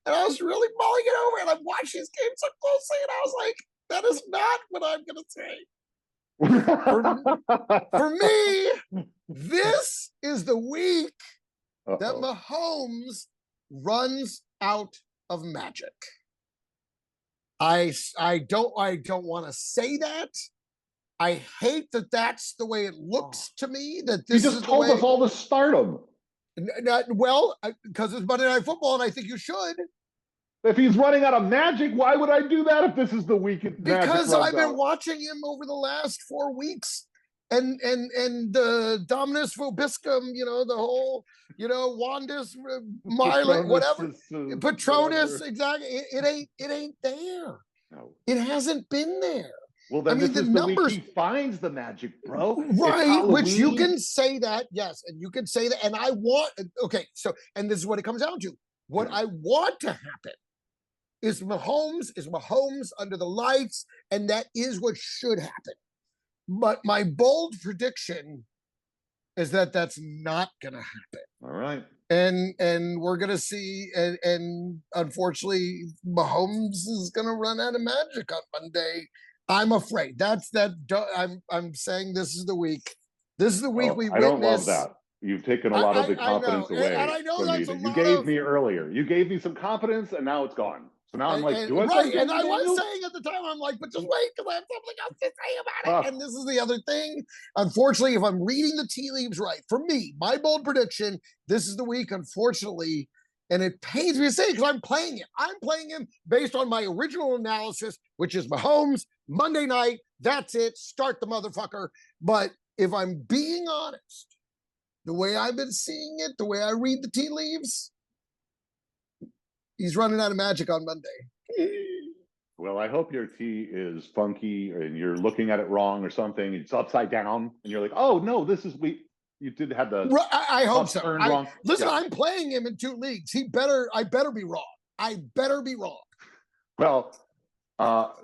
and I was really mulling it over and I've watched these games so closely and I was like, that is not what I'm going to say. For me, this is the week that Mahomes runs out of magic. I don't want to say that. I hate that that's the way it looks to me. That this you just told us all to start him. Well, because it's Monday Night Football, and I think you should. If he's running out of magic, why would I do that if this is the week? Because I've been watching him over the last 4 weeks, the Dominus Vobiscum, the whole, Wandus, Miley, whatever, Patronus, exactly. It ain't there. No. It hasn't been there. Well, then this is the week he finds the magic, bro. Right, which you can say that, yes, and you can say that, and I want, okay, so, and this is what it comes down to. What I want to happen is Mahomes under the lights, and that is what should happen. But my bold prediction is that that's not going to happen. All right. And we're going to see, and unfortunately, Mahomes is going to run out of magic on Monday. I'm afraid. I'm saying this is the week. This is the week we witness. I don't love that. You've taken a lot of the confidence away from me that you gave me earlier. You gave me some confidence, and now it's gone. So now I'm like, do I? Right, and I was saying at the time, I'm like, but just wait, because I have something else to say about it. And this is the other thing. Unfortunately, if I'm reading the tea leaves right, for me, my bold prediction, this is the week, unfortunately, and it pains me to say because I'm playing him. I'm playing him based on my original analysis, which is Mahomes, Monday night, that's it, start the motherfucker. But if I'm being honest, the way I've been seeing it, the way I read the tea leaves, he's running out of magic on Monday. Well, I hope your tea is funky and you're looking at it wrong or something. It's upside down and you're like, oh, no, this is you did have the I hope so. Wrong. Listen, yeah. I'm playing him in 2 leagues. I better be wrong. I better be wrong. Well,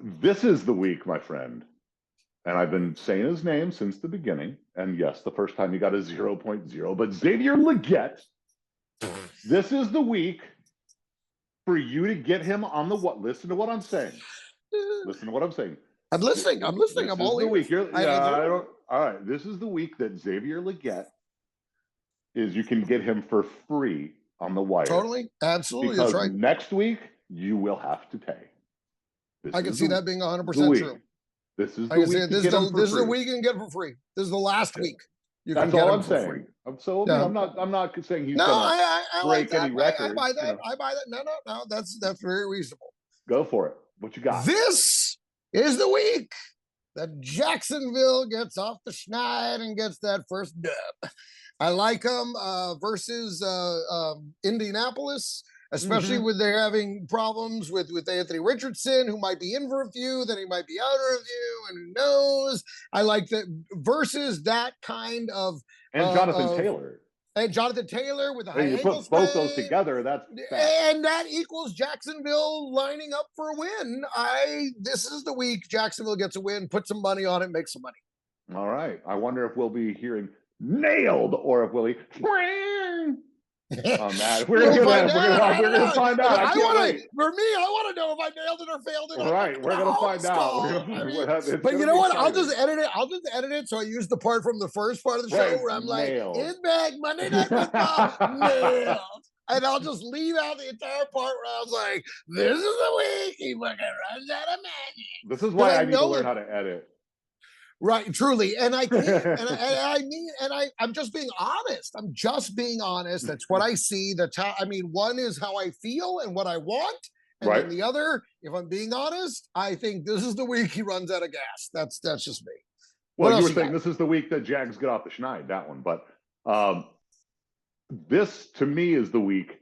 this is the week, my friend. And I've been saying his name since the beginning. And yes, the first time he got a 0.0, but Xavier Legette, this is the week for you to get him on the what? Listen to what I'm saying. Listen to what I'm saying. I'm listening. I'm listening. I'm all week. All right. This is the week that Xavier Legette is. You can get him for free on the wire. Totally, absolutely. Because that's right. Next week you will have to pay. I can see that being 100% true. This is the week. This is the week you can get for free. This is the last week. That's all I'm saying. I'm not saying he's gonna break any records. I buy that. I buy that. No. That's very reasonable. Go for it. What you got? This is the week that Jacksonville gets off the schneid and gets that first dub. I like them versus Indianapolis, especially when they're having problems with Anthony Richardson, who might be in for a few, then he might be out for a few, and who knows? I like that versus that kind of Jonathan Taylor. And Jonathan Taylor with the high ankle sprain. You put both those together, that's bad. And that equals Jacksonville lining up for a win. This is the week Jacksonville gets a win. Put some money on it, make some money. All right. I wonder if we'll be hearing nailed or if we'll be on that. We're gonna find out. For me, I want to know if I nailed it or failed it. All right, we're gonna find out. But you know what? I'll just edit it. So I use the part from the first part of the show where I'm like, "It's back Monday Night Football, nailed," and I'll just leave out the entire part where I was like, "This is the week he fucking runs out of magic." This is why I need to learn how to edit. Right, truly, and I can't, I'm just being honest. I'm just being honest. That's what I see. One is how I feel and what I want, and then the other, if I'm being honest, I think this is the week he runs out of gas. That's just me. Well, you were saying this is the week that Jags get off the schneid, that one, but this to me is the week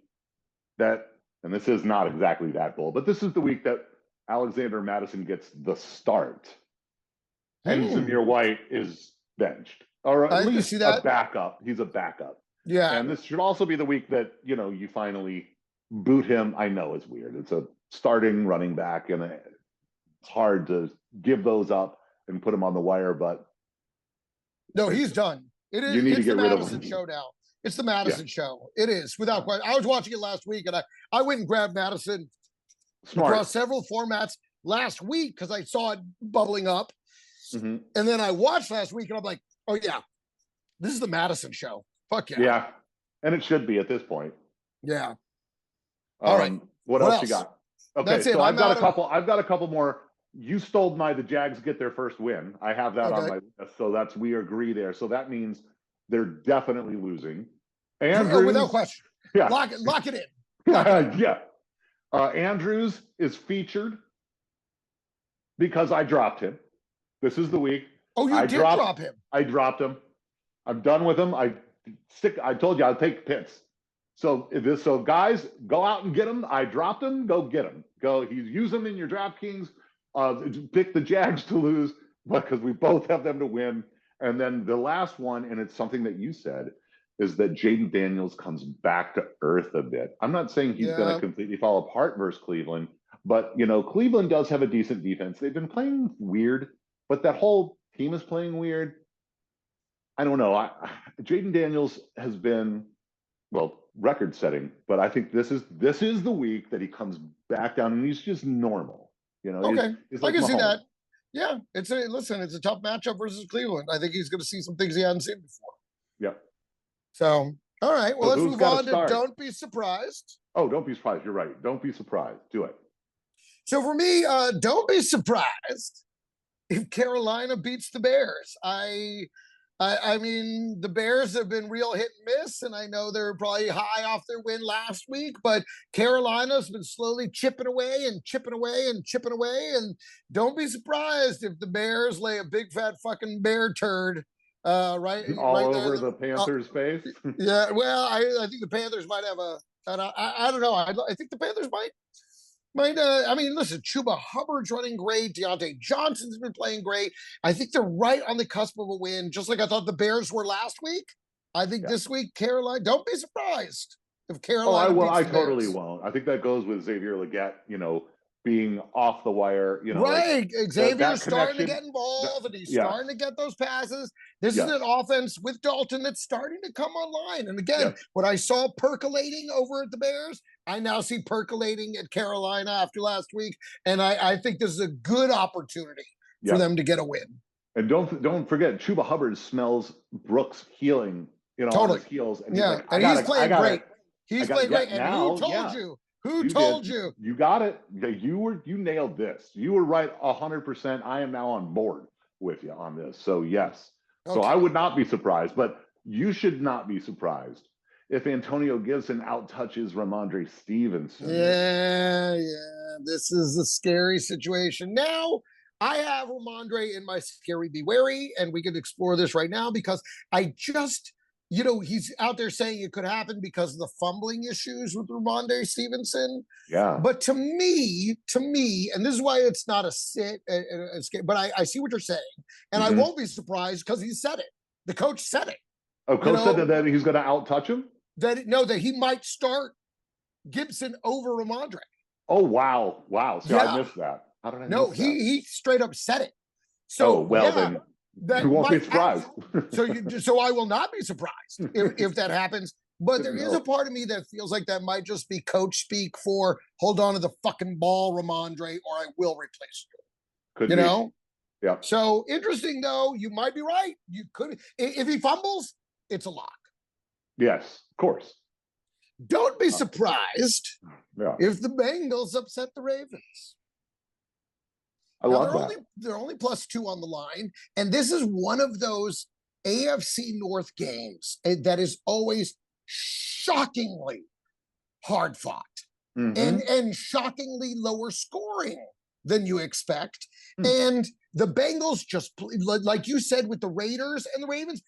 that, and this is not exactly that bold, but this is the week that Alexander Mattison gets the start. And Zamir White is benched, or at least a backup. He's a backup. Yeah. And this should also be the week that, you finally boot him. I know it's weird. It's a starting running back, and it's hard to give those up and put him on the wire, but no, he's done. It is. You need to get rid of him. Show now. It's the Madison show. It is, without question. I was watching it last week, and I went and grabbed Madison across several formats last week because I saw it bubbling up. And then I watched last week and I'm like, oh yeah, this is the Madison show. Fuck yeah. Yeah. And it should be at this point. Yeah. All right. What else you got? Okay. That's it. So I've got a couple more. You stole the Jags get their first win. I have that on my list. So we agree there. So that means they're definitely losing. Andrews, without question. Yeah. Lock it in. Yeah. Andrews is featured because I dropped him. This is the week Oh, you did drop him. I dropped him. I'm done with him. I told you I'll take Pitts. So guys, go out and get him. I dropped him. Go get him. Use them in your DraftKings. Pick the Jags to lose because we both have them to win. And then the last one, and it's something that you said, is that Jaden Daniels comes back to earth a bit. I'm not saying he's going to completely fall apart versus Cleveland, but Cleveland does have a decent defense. They've been playing weird, but that whole team is playing weird. I don't know. Jaden Daniels has been, record-setting, but I think this is the week that he comes back down and he's just normal. Okay, he's like I can see Mahomes. that. Yeah, it's a tough matchup versus Cleveland. I think he's going to see some things he hadn't seen before. Yep. So, all right. Well, let's move on to don't be surprised. Oh, don't be surprised. You're right. Don't be surprised. Do it. So for me, don't be surprised if Carolina beats the Bears. I mean, the Bears have been real hit and miss, and I know they're probably high off their win last week, but Carolina's been slowly chipping away and chipping away and chipping away. And don't be surprised if the Bears lay a big fat fucking bear turd right over the Panthers' face. Yeah, well, I think the Panthers might have I don't know. I think the Panthers might. I mean, listen, Chuba Hubbard's running great. Deontay Johnson's been playing great. I think they're right on the cusp of a win, just like I thought the Bears were last week. I think this week, Carolina, don't be surprised if Carolina. I totally won't. I think that goes with Xavier Legette, being off the wire, right. Xavier's starting to get involved and he's starting to get those passes. This is an offense with Dalton that's starting to come online. And again, what I saw percolating over at the Bears, I now see percolating at Carolina after last week. And I think this is a good opportunity for them to get a win. And don't forget, Chuba Hubbard smells Brooks healing, on his heels. And he's playing great. He's playing great. And who told you? Who told you? You got it. You nailed this. You were right 100%. I am now on board with you on this. So yes. Okay. So I would not be surprised, but you should not be surprised if Antonio Gibson outtouches Ramondre Stevenson. Yeah. This is a scary situation. Now I have Ramondre in my scary be wary, and we could explore this right now because I just he's out there saying it could happen because of the fumbling issues with Ramondre Stevenson. Yeah. But to me, and this is why it's not a sit, but I see what you're saying. And I won't be surprised because he said it. The coach said it. Oh, coach said that he's going to outtouch him? That he might start Gibson over Ramondre. Oh, wow. See, I missed that. How did I miss that? He straight up said it. So, then. You won't be surprised. So I will not be surprised if that happens. But there is a part of me that feels like that might just be coach speak for hold on to the fucking ball, Ramondre, or I will replace you. Could be. Yeah. So interesting though. You might be right. You could if he fumbles, it's a lock. Yes, of course. Don't be surprised if the Bengals upset the Ravens. I love that. They're only +2 on the line. And this is one of those AFC North games that is always shockingly hard fought and shockingly lower scoring than you expect. And the Bengals just, like you said, with the Raiders and the Ravens,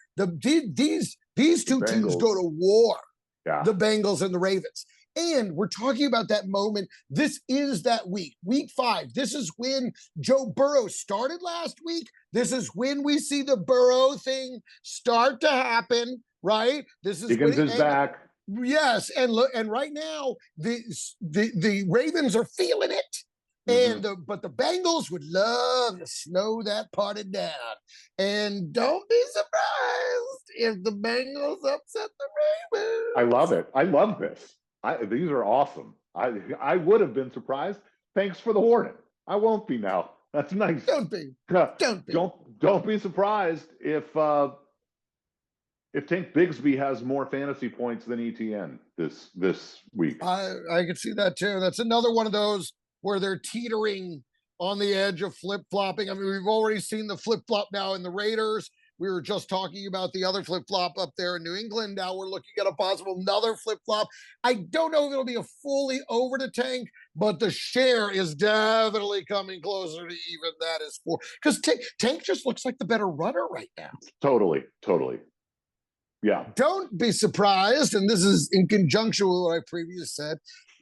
these two teams go to war. Yeah. The Bengals and the Ravens. And we're talking about that moment. This is that week 5. This is when Joe Burrow started last week. This is when we see the Burrow thing start to happen, right? This is Higgins is back. Yes, and look, and right now the Ravens are feeling it. But the Bengals would love to slow that party down. And don't be surprised if the Bengals upset the Ravens. I love it. I love this. These are awesome. I would have been surprised. Thanks for the warning. I won't be now. That's nice. Don't be. Don't be surprised if Tank Bigsby has more fantasy points than ETN this week. I could see that too. That's another one of those where they're teetering on the edge of flip-flopping. I mean, we've already seen the flip-flop now in the Raiders. We were just talking about the other flip-flop up there in New England. Now we're looking at a possible another flip-flop. I don't know if it'll be a fully over to Tank, but the share is definitely coming closer to even that is for, because Tank just looks like the better runner right now. Totally. Yeah. Don't be surprised, and this is in conjunction with what I previously said,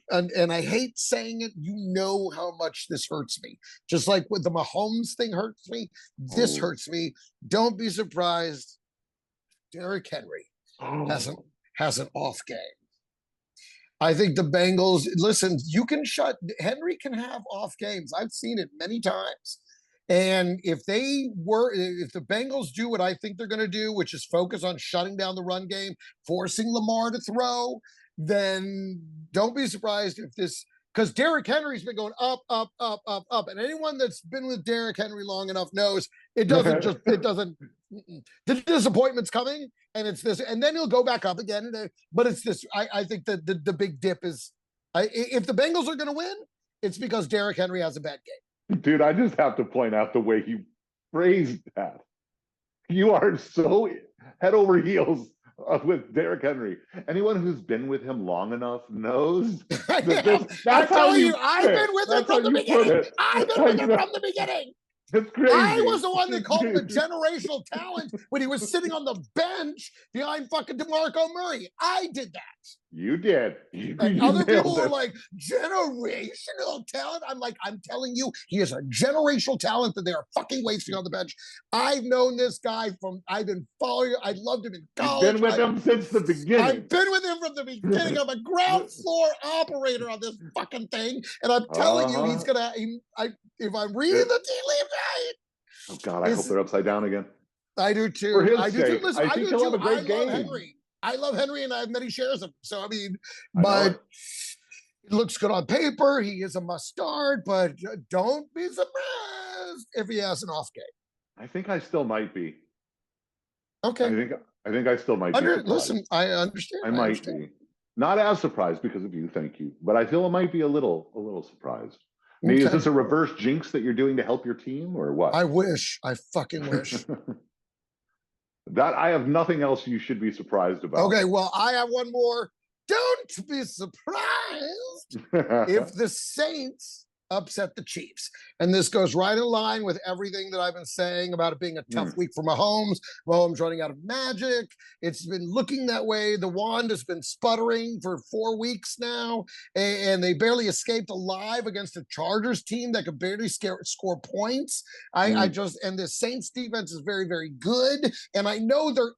and I hate saying it, you know how much this hurts me. Just like with the Mahomes thing hurts me, this hurts me. Don't be surprised. Derrick Henry has an off game. I think the Bengals, listen, Henry can have off games. I've seen it many times. And if the Bengals do what I think they're going to do, which is focus on shutting down the run game, forcing Lamar to throw, then don't be surprised if this, because Derrick Henry's been going up. And anyone that's been with Derrick Henry long enough knows the disappointment's coming, and it's this, and then he'll go back up again. But it's this, I think that the big dip is, if the Bengals are going to win, it's because Derrick Henry has a bad game. Dude, I just have to point out the way you phrased that. You are so head over heels with Derrick Henry. Anyone who's been with him long enough knows. I've been with him from the beginning. I've been with him from the beginning. It's crazy. I was the one that called him a generational talent when he was sitting on the bench behind fucking DeMarco Murray. I did that. You did. And other people were like, generational talent? I'm like, I'm telling you, he is a generational talent that they are fucking wasting on the bench. I've known this guy I've been following, I loved him in college. You've been with him since the beginning. I've been with him from the beginning. I'm a ground floor operator on this fucking thing. And I'm telling you, he's going to, if I'm reading the tea leaves right. Oh God, I hope they're upside down again. I do too. For his I do sake. too. Listen, I think he'll have a great game. I love Henry, and I have many shares of him. So, I mean, but it looks good on paper. He is a must start, but don't be surprised if he has an off game. I think I still might be. Okay. I think I still might be. Listen, I understand. I might be. Not as surprised because of you, thank you. But I feel it might be a little surprised. I mean, is this a reverse jinx that you're doing to help your team or what? I wish. I fucking wish. That I have nothing else you should be surprised about. Okay, well, I have one more. Don't be surprised if the Saints upset the Chiefs. And this goes right in line with everything that I've been saying about it being a tough week for Mahomes. Mahomes running out of magic. It's been looking that way. The wand has been sputtering for 4 weeks now, and they barely escaped alive against a Chargers team that could barely score points. And the Saints defense is very, very good. And I know they're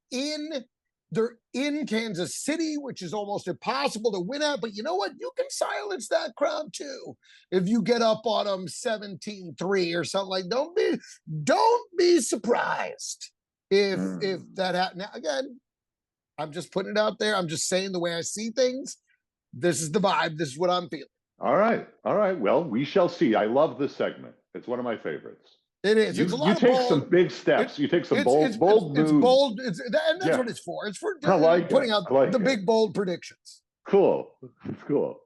in Kansas City, which is almost impossible to win at. But you know what? You can silence that crowd too. If you get up on them 17-3 or something like, don't be surprised if that happens. Now, again, I'm just putting it out there. I'm just saying the way I see things. This is the vibe. This is what I'm feeling. All right. Well, we shall see. I love this segment. It's one of my favorites. It is. It's a lot of you take some big steps. You take some bold moves. It's bold. And that's what it's for. It's for putting out the big, bold predictions. Cool. It's cool.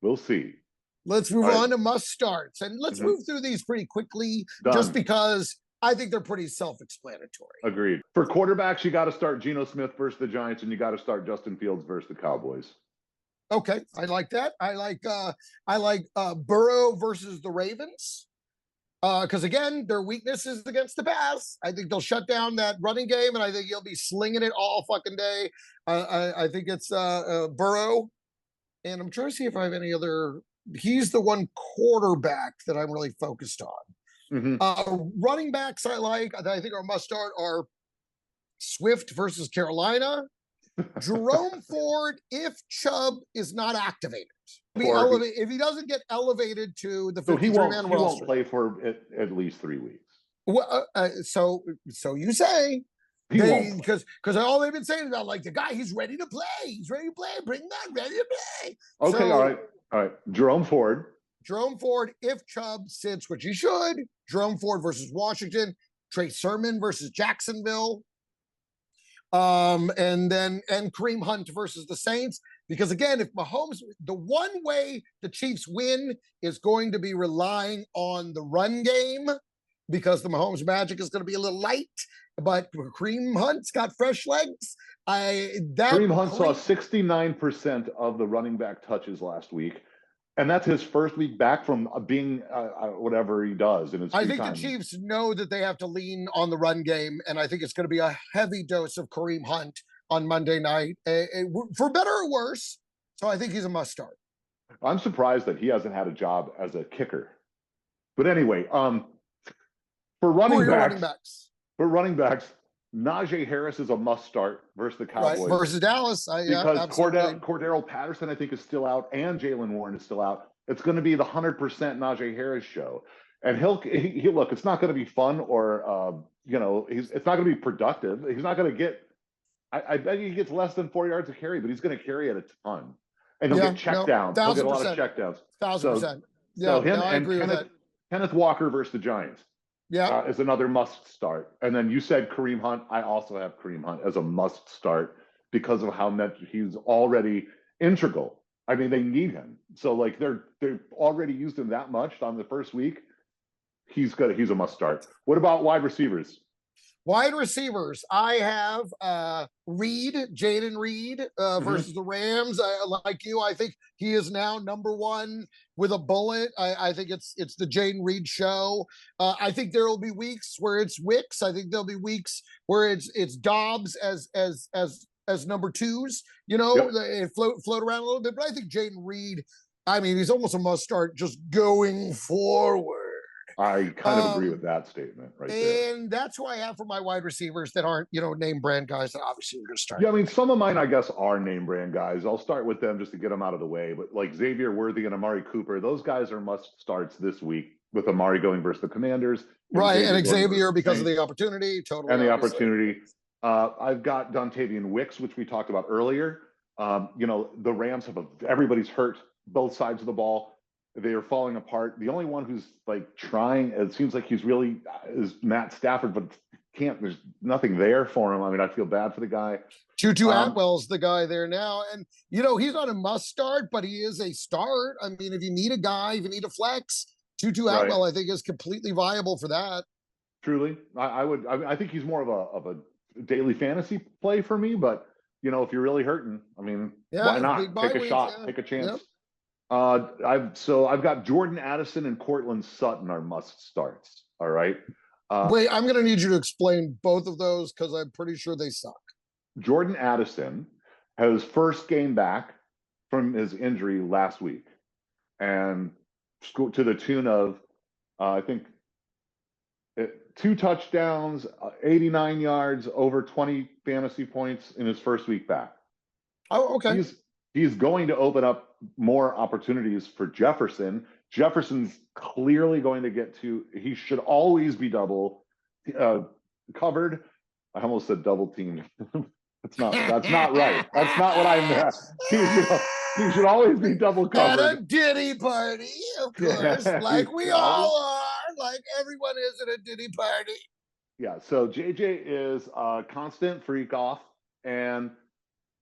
We'll see. Let's move on to must starts. And let's move through these pretty quickly just because I think they're pretty self-explanatory. Agreed. For quarterbacks, you got to start Geno Smith versus the Giants, and you got to start Justin Fields versus the Cowboys. Okay. I like that. I like Burrow versus the Ravens. Because again, their weakness is against the pass. I think they'll shut down that running game, and I think he'll be slinging it all fucking day. I think it's Burrow, and I'm trying to see if I have any other. He's the one quarterback that I'm really focused on. Running backs I like. I think our must start are Swift versus Carolina. Jerome Ford, if Chubb is not activated. If he doesn't get elevated to the 53-man roster, he won't play for at least 3 weeks. Well, so you say because all they've been saying about like the guy, he's ready to play. He's ready to play. Bring that, ready to play. Okay, so, all right. Jerome Ford, if Chubb sits, which he should. Jerome Ford versus Washington. Trey Sermon versus Jacksonville. And Kareem Hunt versus the Saints. Because again, if Mahomes, the one way the Chiefs win is going to be relying on the run game. because the Mahomes magic is going to be a little light. But Kareem Hunt's got fresh legs. Kareem Hunt saw 69% of the running back touches last week. And that's his first week back from being whatever he does in his free time. I think the Chiefs know that they have to lean on the run game, and I think it's going to be a heavy dose of Kareem Hunt on Monday night, for better or worse. So I think he's a must start. I'm surprised that he hasn't had a job as a kicker. But anyway, for running backs, Najee Harris is a must start versus the Cowboys. Right, versus Dallas. Because Cordero Patterson, I think, is still out, and Jaylen Warren is still out. It's going to be the 100% Najee Harris show. And he'll look, it's not going to be fun or, it's not going to be productive. He's not going to get, I bet he gets less than 4 yards of carry, but he's going to carry it a ton. And he'll get checkdowns. He'll get a lot of checkdowns. 1,000%. So him and Kenneth Walker versus the Giants. Is another must start. And then you said Kareem Hunt. I also have Kareem Hunt as a must start because of how much he's already integral. I mean, they need him. So like they've already used him that much on the first week. He's a must start. What about wide receivers? Wide receivers, I have Jaden Reed versus the Rams. Like you, I think he is now number one with a bullet. I think it's the Jaden Reed show. I think there will be weeks where it's Wicks. I think there'll be weeks where it's Dobbs as number twos. It float around a little bit. But I think Jaden Reed, I mean, he's almost a must start just going forward. I kind of agree with that statement right there. And that's who I have for my wide receivers that aren't, name brand guys that obviously we're going to start. Yeah, I mean, some of mine, I guess, are name brand guys. I'll start with them just to get them out of the way. But like Xavier Worthy and Amari Cooper, those guys are must starts this week with Amari going versus the Commanders. Right, and Xavier because of the opportunity. Totally. And the opportunity. I've got Dontavian Wicks, which we talked about earlier. The Rams have everybody's hurt, both sides of the ball. They are falling apart. The only one who's like trying, it seems like he's really is Matt Stafford, but there's nothing there for him. I mean, I feel bad for the guy. Tutu Atwell's the guy there now. And, he's not a must start, but he is a start. I mean, if you need a guy, if you need a flex, Tutu Atwell, I think, is completely viable for that. Truly. I think he's more of a daily fantasy play for me, but, if you're really hurting, I mean, why not take a shot, take a chance. Yep. I've got Jordan Addison and Cortland Sutton are must starts. All right. Wait, I'm going to need you to explain both of those because I'm pretty sure they suck. Jordan Addison has first game back from his injury last week, and to the tune of, I think, 2 touchdowns, 89 yards, over 20 fantasy points in his first week back. Oh, okay. He's going to open up more opportunities for Jefferson. Jefferson's clearly going to he should always be double covered. I almost said double teamed. That's not right. That's not what I meant. He should always be double covered. At a Diddy party, of course, like we all are, like everyone is at a Diddy party. Yeah, so JJ is a constant freak off, and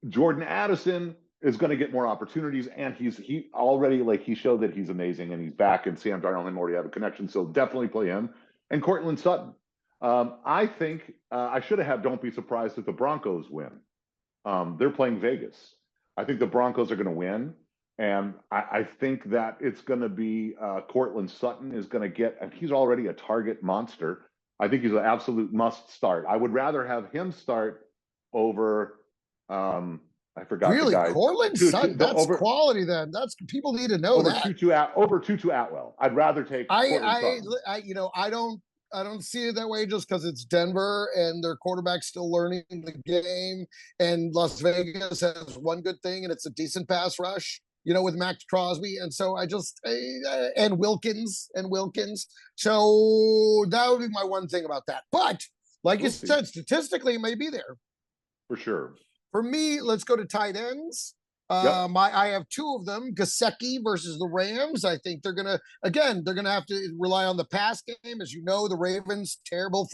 Jordan Addison is going to get more opportunities, and he already, he showed that he's amazing, and he's back, and Sam Darnold and him already have a connection, so definitely play him. And Cortland Sutton. I think I should have had don't be surprised if the Broncos win. They're playing Vegas. I think the Broncos are going to win, and I think that it's going to be Cortland Sutton is going to get, and he's already a target monster. I think he's an absolute must start. I would rather have him start over I forgot really? The guy. Cortland Sutton, that's quality then. That's people need to know that. Over Tutu Atwell. I'd rather take I don't see it that way just because it's Denver and their quarterback's still learning the game. And Las Vegas has one good thing, and it's a decent pass rush, with Max Crosby. And so and Wilkins. So that would be my one thing about that. But like you said, statistically, it may be there. For sure. For me, let's go to tight ends. I have 2 of them. Gesicki versus the Rams. I think they're gonna have to rely on the pass game. As you know, the Ravens terrible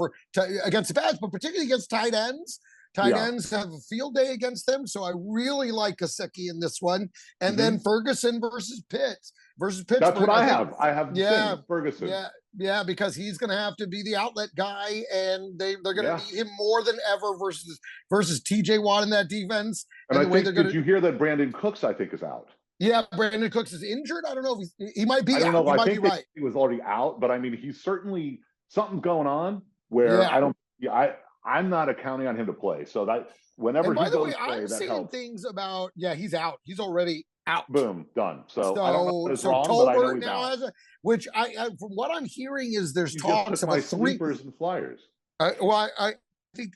against the pass, but particularly against tight ends. Tight ends have a field day against them, so I really like Gesicki in this one. And then Ferguson versus Pitts. versus Pittsburgh. That's what I have. I have Ferguson. Yeah, because he's going to have to be the outlet guy, and they're going to need him more than ever versus TJ Watt in that defense. And I think, did you hear that Brandon Cooks, I think, is out? Yeah, Brandon Cooks is injured. I don't know if he might be out. I don't know. I think he was already out, but I mean, he's certainly something's going on where I'm not accounting on him to play. So that whenever he goes play, I'm seeing helps. things about he's out. He's already out. Boom, done. So I don't know if it's wrong, but I know he's out. Which from what I'm hearing is there's talks about sleepers and flyers. I think.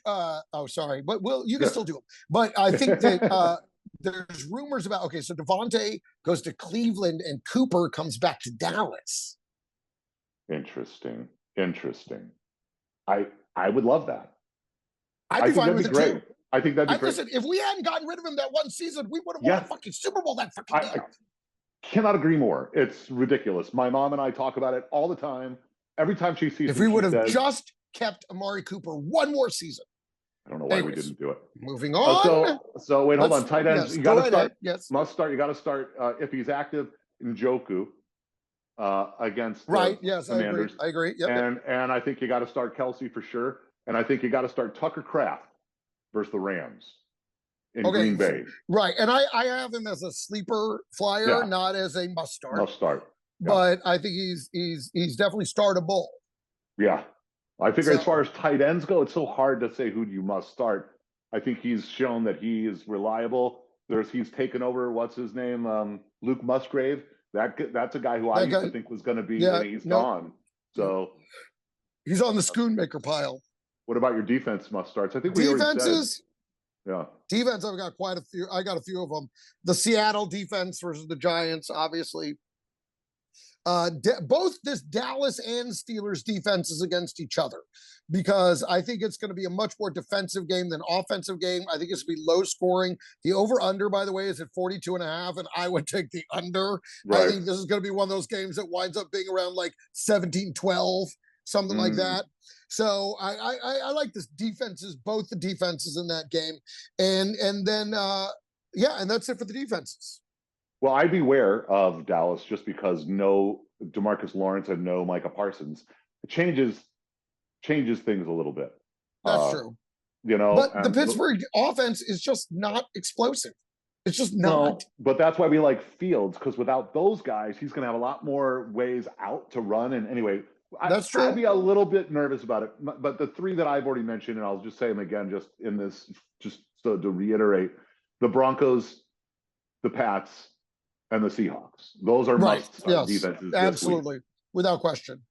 Sorry, but you can still do them. But I think that there's rumors about so Devontae goes to Cleveland and Cooper comes back to Dallas. Interesting. I would love that. I'd be fine with it too. I think that'd be great. Listen, if we hadn't gotten rid of him that one season, we would have won a fucking Super Bowl that fucking year. I cannot agree more. It's ridiculous. My mom and I talk about it all the time. Every time she sees if we would have just kept Amari Cooper one more season. I don't know why we didn't do it. Moving on. So wait, hold on. Tight ends. You got to start. Yes. Must start. You got to start if he's active. Njoku against Yes, Commanders. I agree. Yep, and I think you got to start Kelsey for sure. And I think you got to start Tucker Kraft versus the Rams in Green Bay. Right, and I have him as a sleeper flyer, not as a must start. Must start. But I think he's definitely startable. Yeah. I figure as far as tight ends go, it's so hard to say who you must start. I think he's shown that he is reliable. He's taken over, what's his name? Luke Musgrave. That's a guy who I used to think was going to be, and he's gone. So he's on the Schoonmaker pile. What about your defense must starts? I think we defenses. Defense, I've got quite a few. I got a few of them. The Seattle defense versus the Giants, obviously. Both this Dallas and Steelers defenses against each other, because I think it's going to be a much more defensive game than offensive game. I think it's going to be low scoring. The over under, by the way, is at 42.5, and I would take the under. Right. I think this is going to be one of those games that winds up being around like 17-12, something like that. So I like this defenses, both the defenses in that game, and then and that's it for the defenses. Well, I'd beware of Dallas just because no DeMarcus Lawrence and no Micah Parsons. It changes things a little bit. That's true. But the Pittsburgh offense is just not explosive. It's just not. No, but that's why we like Fields, because without those guys, he's going to have a lot more ways out to run. And anyway, that's true. I'd be a little bit nervous about it. But the three that I've already mentioned, and I'll just say them again, just so to reiterate, the Broncos, the Pats, and the Seahawks. Those are must defenses. Absolutely, without question.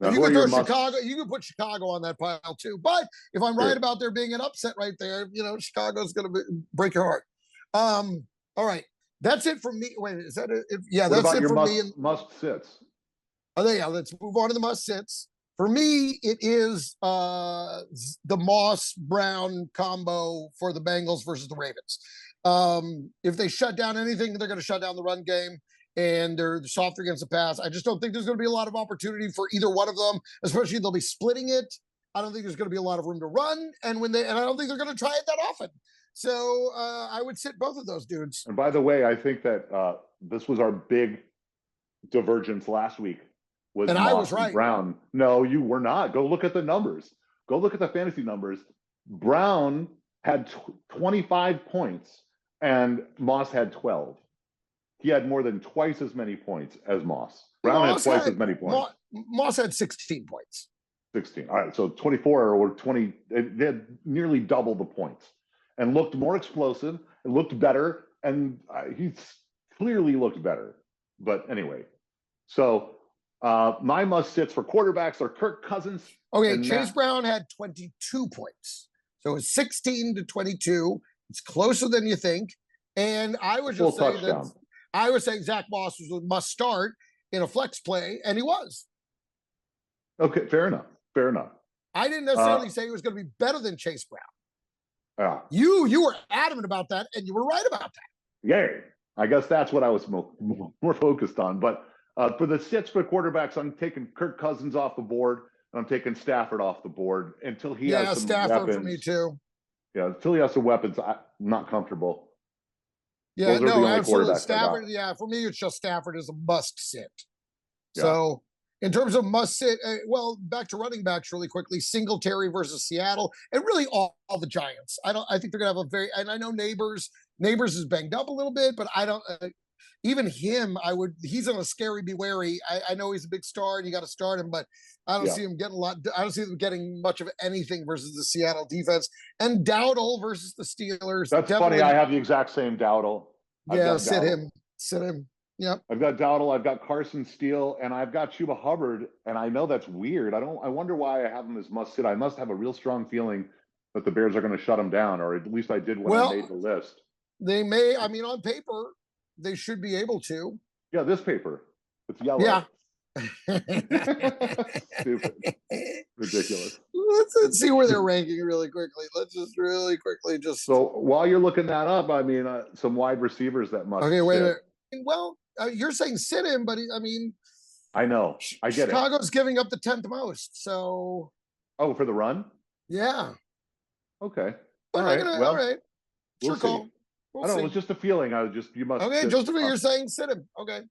You can throw Chicago. You can put Chicago on that pile too. But if I'm right about there being an upset right there, Chicago's going to break your heart. All right, that's it from me. Wait, is that it? That's it from me. Must sits. Let's move on to the must sits. For me, it is the Moss Brown combo for the Bengals versus the Ravens. If they shut down anything, they're going to shut down the run game, and they're softer against the pass. I just don't think there's going to be a lot of opportunity for either one of them, especially they'll be splitting it. I don't think there's going to be a lot of room to run, and I don't think they're going to try it that often. So I would sit both of those dudes. And by the way, I think that this was our big divergence last week. And I was right. Brown. No, you were not. Go look at the numbers. Go look at the fantasy numbers. Brown had 25 points and Moss had 12. He had more than twice as many points as Moss. Brown had twice as many points. Moss had 16 points. 16. All right. So 24 or 20. They had nearly double the points and looked more explosive. It looked better. And he clearly looked better. But anyway, so my must sits for quarterbacks are Kirk Cousins. Okay, Chase Brown had 22 points. So it's 16-22. It's closer than you think. And I would just say that I was saying Zach Moss was a must start in a flex play, and he was. Okay, fair enough. I didn't necessarily say he was going to be better than Chase Brown. Yeah. You were adamant about that, and you were right about that. Yay. I guess that's what I was more focused on. But for the sits for quarterbacks, I'm taking Kirk Cousins off the board, and I'm taking Stafford off the board until he has some Stafford weapons. For me too. Yeah, until he has some weapons, I'm not comfortable. Yeah, Those are the no, only absolutely. quarterbacks I got. Stafford, yeah, for me, it's just Stafford is a must sit. Yeah. So, in terms of must sit, well, back to running backs really quickly. Singletary versus Seattle, and really all the Giants. I think they're gonna have a very. And I know Neighbors is banged up a little bit, but I don't. Even him, he's on a scary be wary. I know he's a big star and you got to start him, but I don't see him getting a lot. I don't see them getting much of anything versus the Seattle defense. And Dowdle versus the Steelers. That's funny. I have the exact same Dowdle. Yeah, sit him. Yep. I've got Dowdle, I've got Carson Steele, and I've got Chuba Hubbard. And I know that's weird. I wonder why I have them as must sit. I must have a real strong feeling that the Bears are going to shut them down, or at least I did when I made the list. They may. I mean, on paper, they should be able to. Yeah, this paper. It's yellow. Yeah. Stupid. Ridiculous. Let's see where they're ranking really quickly. Let's just really quickly just. So while you're looking that up, I mean, some wide receivers that must. Okay, wait a minute. Well, you're saying sit him, but I mean. I know. I get Chicago's giving up the 10th most, so. Oh, for the run? Yeah. Okay. All right. All right. We'll sure call. I don't know. It was just a feeling. You must. Okay, just you're saying sit him. Okay.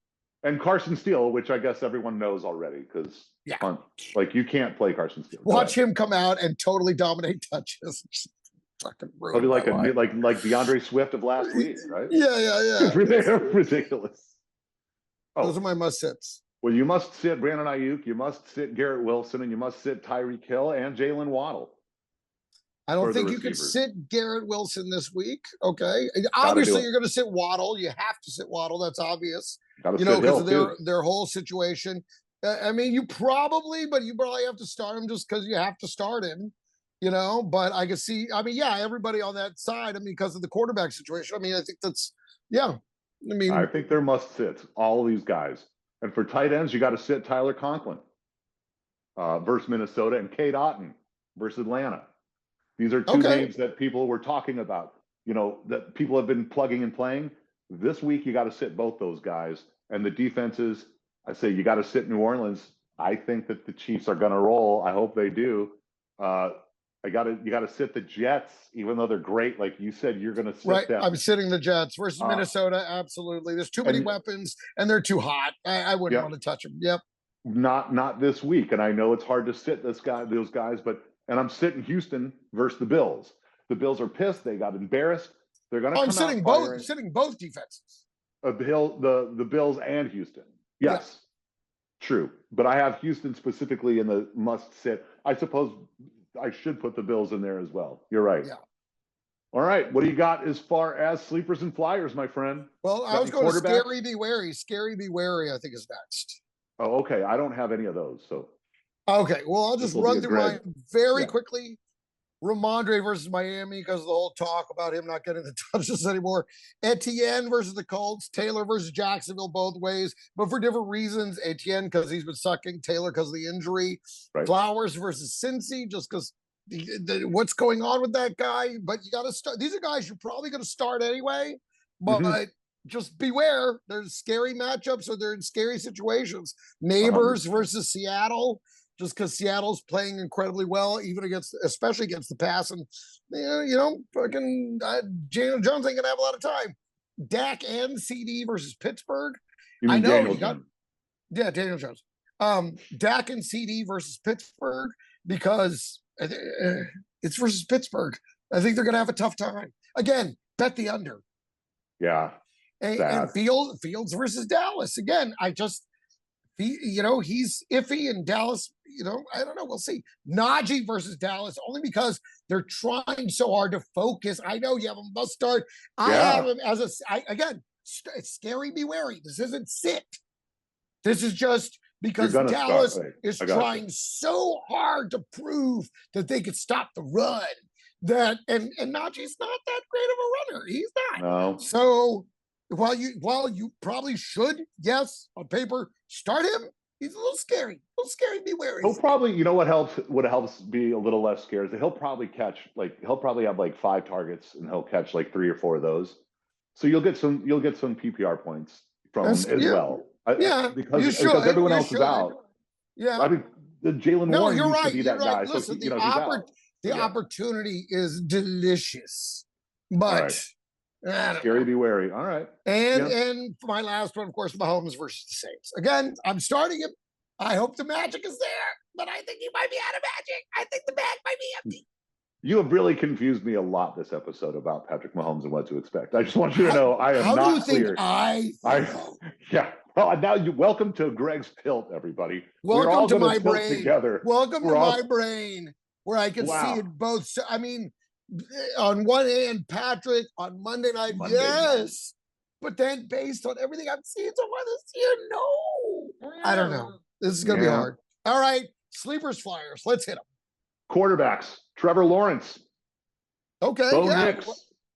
And Carson Steele, which I guess everyone knows already, because like you can't play Carson Steele. Watch him come out and totally dominate touches. Fucking probably like DeAndre Swift of last week, right? Yeah. Ridiculous. Oh, those are my must sits. Well, you must sit Brandon Ayuk, you must sit Garrett Wilson, and you must sit Tyreek Hill and Jalen Waddle. I don't think you can sit Garrett Wilson this week. Okay. Obviously, you're going to sit Waddle. You have to sit Waddle. That's obvious. Because of their whole situation. I mean, you probably have to start him just because you have to start him, but I can see, everybody on that side, because of the quarterback situation. I mean, I think that's, I think they're must sits, all of these guys. And for tight ends, you got to sit Tyler Conklin versus Minnesota and Cade Otton versus Atlanta. These are two names that people were talking about, that people have been plugging and playing. This week, you got to sit both those guys. And the defenses, I say you got to sit New Orleans. I think that the Chiefs are going to roll. I hope they do. You got to sit the Jets, even though they're great. Like you said, you're going to sit them. I'm sitting the Jets versus Minnesota. Absolutely. There's too many weapons and they're too hot. I wouldn't want to touch them. Yep. Not this week. And I know it's hard to sit those guys, and I'm sitting Houston versus the Bills. The Bills are pissed. They got embarrassed. They're going to come sitting out sitting both defenses. The Bills and Houston. Yes. Yeah. True. But I have Houston specifically in the must sit. I suppose I should put the Bills in there as well. You're right. Yeah. All right. What do you got as far as sleepers and flyers, my friend? Well, I was going to Scary Be Wary. Scary Be Wary, I think, is next. Oh, okay. I don't have any of those. So. Okay. Well, I'll just run through mine very quickly. Ramondre versus Miami because of the whole talk about him not getting the touches anymore. Etienne versus the Colts. Taylor versus Jacksonville both ways, but for different reasons. Etienne because he's been sucking. Taylor because of the injury. Right. Flowers versus Cincy just because what's going on with that guy. But you got to start. These are guys you're probably going to start anyway, but just beware. There's scary matchups or they're in scary situations. Neighbors versus Seattle. Just because Seattle's playing incredibly well, especially against the pass, and fucking Daniel Jones ain't gonna have a lot of time. Dak and CD versus Pittsburgh. I know Daniel Jones. Daniel Jones. Dak and CD versus Pittsburgh because it's versus Pittsburgh. I think they're gonna have a tough time. Again, bet the under. Yeah. And Fields versus Dallas. Again, he's iffy in Dallas. I don't know. We'll see. Najee versus Dallas, only because they're trying so hard to focus. I know you have a must start. I have him as it's scary. Be wary. This isn't sit. This is just because Dallas is trying so hard to prove that they could stop the run. And Najee's not that great of a runner. He's not. No. So while you probably should, yes, on paper, start him. He's a little scary. Be wary. He'll probably, what helps be a little less scared is that he'll probably have 5 targets and he'll catch 3 or 4 of those. So you'll get some PPR points from him as well. Because everyone else is out. Yeah. I mean, the Jalen Warren used to be that guy. Listen, so, the opportunity is delicious, but Scary to be wary. All right. And for my last one, of course, Mahomes versus the Saints. Again, I'm starting him. I hope the magic is there, but I think he might be out of magic. I think the bag might be empty. You have really confused me a lot this episode about Patrick Mahomes and what to expect. I just want you to know I am not clear. Yeah. Well, now welcome to Greg's Tilt, everybody. Welcome to my brain. Together. Welcome to my brain, where I can see it both. I mean, on one hand, Patrick on Monday night, yes. But then based on everything I've seen so far this year, no. I don't know. This is going to be hard. All right. Sleepers, flyers. Let's hit them. Quarterbacks. Trevor Lawrence. Okay.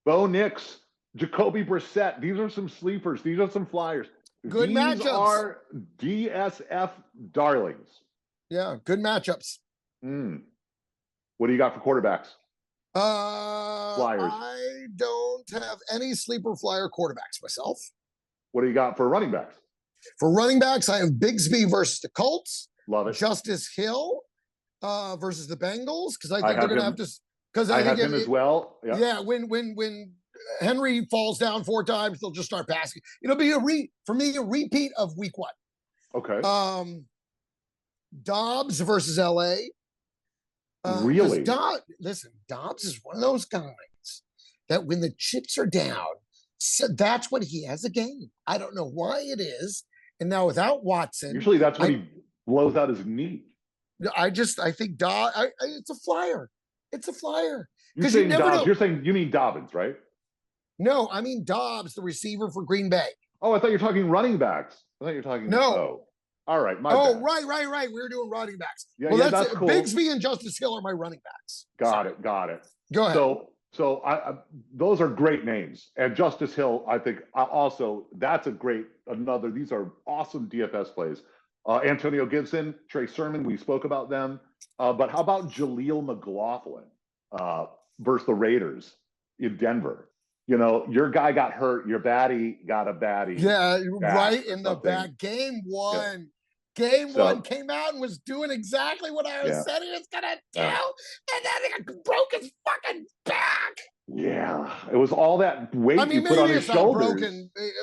Bo Nix. Jacoby Brissett. These are some sleepers. These are some flyers. Good matchups. These are DSF darlings. Yeah. Good matchups. What do you got for quarterbacks? Flyers. I don't have any sleeper flyer quarterbacks myself. What do you got for running backs? For running backs, I have Bigsby versus the Colts. Love it. Justice Hill versus the Bengals, because I think they're going to have to. Because I have him as well. Yeah. When Henry falls down 4 times, they'll just start passing. It'll be a repeat of week 1. Okay. Dobbs versus LA. Really? Listen, Dobbs is one of those guys that when the chips are down, so that's when he has a game. I don't know why it is. And now without Watson, usually that's when he blows out his knee. I think it's a flyer. It's a flyer. You're saying Dobbs. You're saying you mean Dobbins, right? No, I mean Dobbs, the receiver for Green Bay. Oh, I thought you were talking running backs. I thought you were talking. No. All right. Right. We were doing running backs. Yeah, that's cool. Bigsby and Justice Hill are my running backs. Got it. Go ahead. So I those are great names. And Justice Hill, I think also that's these are awesome DFS plays. Antonio Gibson, Trey Sermon, we spoke about them. But how about Jaleel McLaughlin versus the Raiders in Denver? You know, your guy got hurt. Your baddie got a baddie. Yeah, right in the back. Game 1. Game 1 came out and was doing exactly what I was said he was going to do. And then he broke his fucking back. Yeah. It was all that weight he put on his shoulders.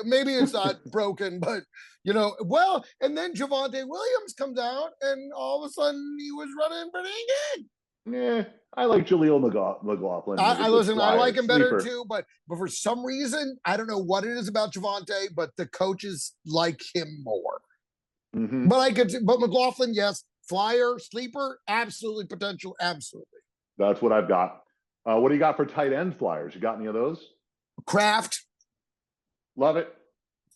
Maybe it's not broken, but, and then Javonte Williams comes out and all of a sudden he was running pretty good. Yeah, I like Jaleel McLaughlin. I like him better too, but for some reason, I don't know what it is about Javonte, but the coaches like him more. Mm-hmm. But McLaughlin, yes, flyer, sleeper, absolutely potential, absolutely. That's what I've got. What do you got for tight end flyers? You got any of those? Kraft. Love it.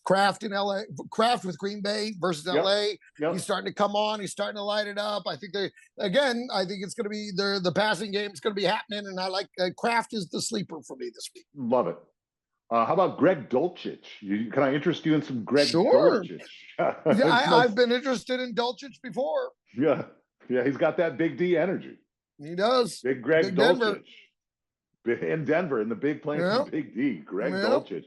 Kraft in LA, Kraft with Green Bay versus LA. Yep. He's starting to come on. He's starting to light it up. I think it's going to be the passing game is going to be happening. And I like Kraft is the sleeper for me this week. Love it. How about Greg Dulcich? Can I interest you in some Greg Dulcich? I've been interested in Dulcich before. Yeah. He's got that big D energy. He does. Big Greg Dulcich. In Denver, in the big plane from Big D. Greg Dulcich.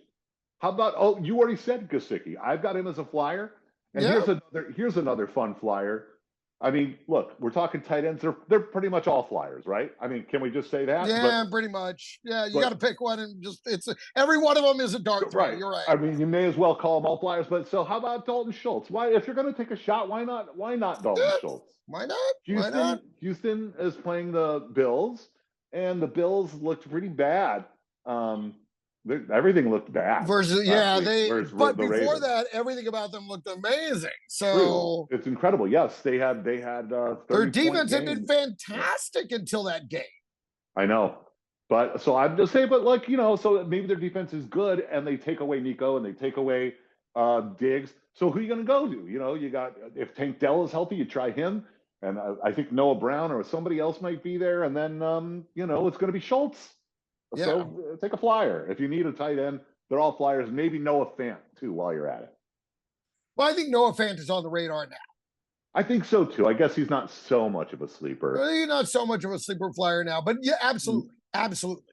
How about, you already said Gesicki. I've got him as a flyer. And here's another fun flyer. I mean, look, we're talking tight ends. They're pretty much all flyers, right? I mean, can we just say that? Yeah, pretty much. Yeah, you got to pick one and every one of them is a dart throw. Right. You're right. I mean, you may as well call them all flyers. But so how about Dalton Schultz? Why, if you're going to take a shot, why not Dalton Schultz? Why not? Houston is playing the Bills, and the Bills looked pretty bad. Everything looked bad. But before that, everything about them looked amazing. So it's incredible. Yes, they had their defense had been fantastic until that game. I know, but so I'm just saying, so maybe their defense is good, and they take away Nico and they take away Diggs. So who are you going to go to? You got, if Tank Dell is healthy, you try him, and I think Noah Brown or somebody else might be there, and then it's going to be Schultz. Yeah. So take a flyer. If you need a tight end, they're all flyers. Maybe Noah Fant, too, while you're at it. Well, I think Noah Fant is on the radar now. I think so, too. I guess he's not so much of a sleeper. He's not so much of a sleeper flyer now. But, yeah, absolutely. Absolutely.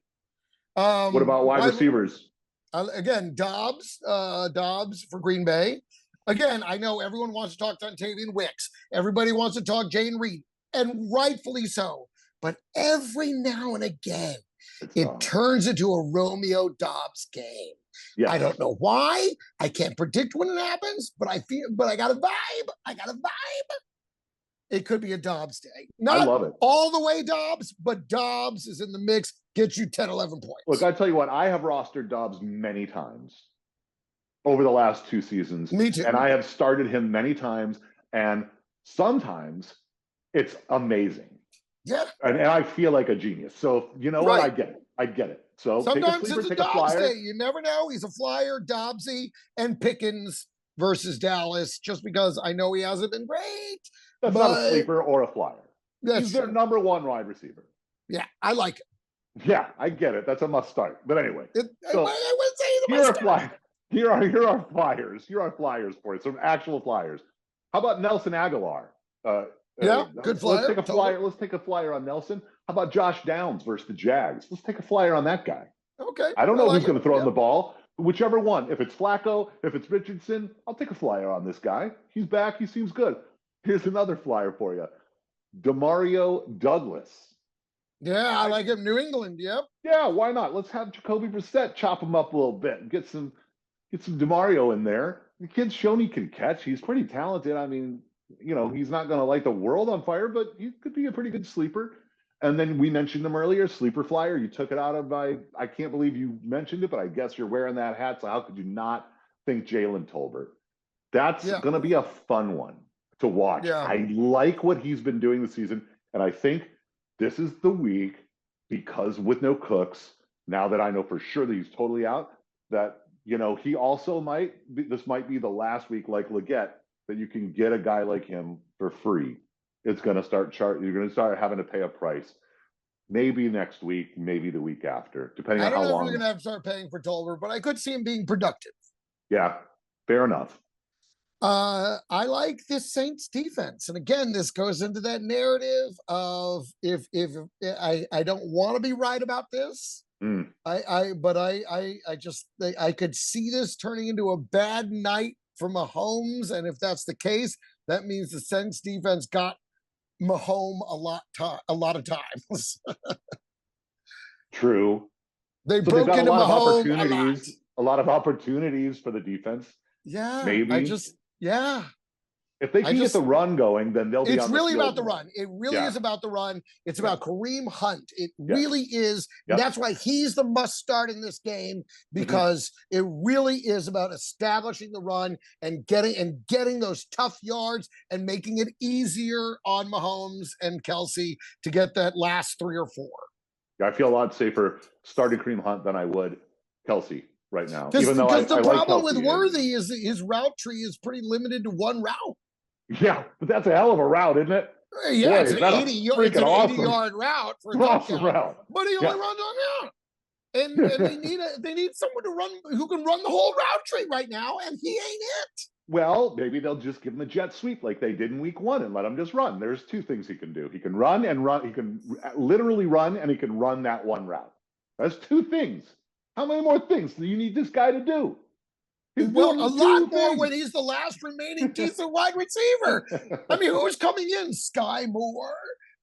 What about wide receivers? Again, Dobbs for Green Bay. Again, I know everyone wants to talk Dontavian Wicks. Everybody wants to talk Jayden Reed. And rightfully so. But every now and again, It turns into a Romeo Dobbs game. Yes. I don't know why. I can't predict when it happens, but I got a vibe. It could be a Dobbs day. Not I love it. All the way Dobbs, but Dobbs is in the mix, gets you 10, 11 points. Look, I tell you what, I have rostered Dobbs many times over the last 2 seasons. Me too. And I have started him many times, and sometimes it's amazing. Yeah. And I feel like a genius. So, you know what? I get it. So sometimes take a sleeper, it's a take Dobbs a flyer. day. You never know. He's a flyer, Dobbsy, and Pickens versus Dallas, just because I know he hasn't been great. That's not a sleeper or a flyer. He's their number 1 wide receiver. Yeah, I like it. Yeah, I get it. That's a must start. But anyway, I would say the must start. Here are flyers. Here are flyers for you. Some actual flyers. How about Nelson Agholor? Good flyer. Let's take a flyer. Let's take a flyer on Nelson. How about Josh Downs versus the Jags? Let's take a flyer on that guy. Okay. I don't know who's going to throw him the ball. Whichever one. If it's Flacco, if it's Richardson, I'll take a flyer on this guy. He's back. He seems good. Here's another flyer for you. Demario Douglas. Yeah, I like him. New England. Yep. Yeah, why not? Let's have Jacoby Brissett chop him up a little bit and get some Demario in there. The kid's shown he can catch. He's pretty talented. I mean, he's not going to light the world on fire, but he could be a pretty good sleeper. And then we mentioned him earlier, sleeper flyer. You took it out of I can't believe you mentioned it, but I guess you're wearing that hat. So how could you not think Jalen Tolbert? That's going to be a fun one to watch. Yeah. I like what he's been doing this season. And I think this is the week, because with no Cooks, now that I know for sure that he's totally out, that, he also this might be the last week like Leggett that you can get a guy like him for free. It's going to start you're going to start having to pay a price. Maybe next week, maybe the week after, depending on how long. I don't know if we're going to have to start paying for Tolbert, but I could see him being productive. Yeah, fair enough. I like this Saints defense. And again, this goes into that narrative of if I don't want to be right about this. I could see this turning into a bad night for Mahomes. And if that's the case, that means the Saints defense got Mahomes a lot of times. True. They broke into Mahomes a lot of opportunities for the defense. Yeah. Maybe. If they can get the run going, then they'll be It's really about the run. It really is about the run. It's about Kareem Hunt. It really is. Yep. That's why he's the must start in this game, because it really is about establishing the run and getting those tough yards and making it easier on Mahomes and Kelsey to get that last 3 or 4. I feel a lot safer starting Kareem Hunt than I would Kelsey right now. Because the problem with Worthy is that his route tree is pretty limited to one route. Yeah, but that's a hell of a route, isn't it? Yeah, boy, it's an 80-yard route for a touchdown. Route. But he only runs on out. And they need someone to run who can run the whole route tree right now, and he ain't it. Well, maybe they'll just give him a jet sweep like they did in week 1 and let him just run. There's 2 things he can do. He can run and run. He can literally run, and he can run that one route. That's 2 things. How many more things do you need this guy to do? Well, a lot more when he's the last remaining decent wide receiver. I mean, who's coming in? Sky Moore?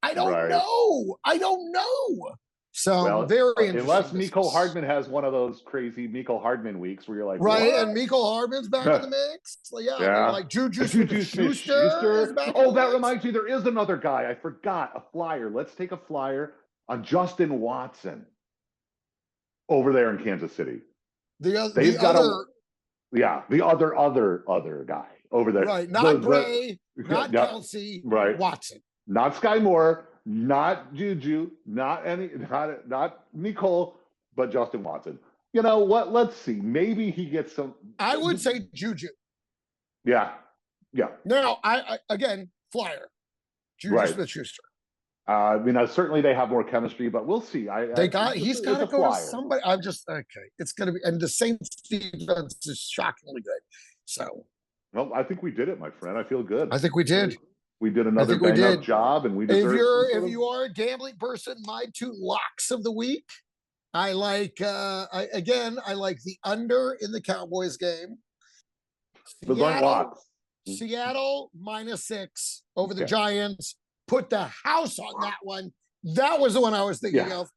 I don't know. So very interesting. Unless Mecole Hardman has one of those crazy Mecole Hardman weeks where you're like, right, what? and Mecole Hardman's back in the mix. Like Juju Smith-Schuster. Oh, that reminds me, there is another guy. I forgot, a flyer. Let's take a flyer on Justin Watson over there in Kansas City. The other guy over there. Right, not Bray, not Kelsey, right. Watson. Not Sky Moore, not Juju, not Nicole, but Justin Watson. You know what? Let's see. Maybe he gets some. I would say Juju. Yeah. Now, I again, flyer. Juju Smith-Schuster. I mean, certainly they have more chemistry, but we'll see. He's got to go to somebody. I'm just okay. It's going to be, and the Saints defense is shockingly good. So, well, I think we did it, my friend. I feel good. I think we did. We did another bang-up job, and we deserve. If you are a gambling person, my 2 locks of the week. I like I like the under in the Cowboys game. Seattle -6 over the Giants. Put the house on that one. That was the one I was thinking of.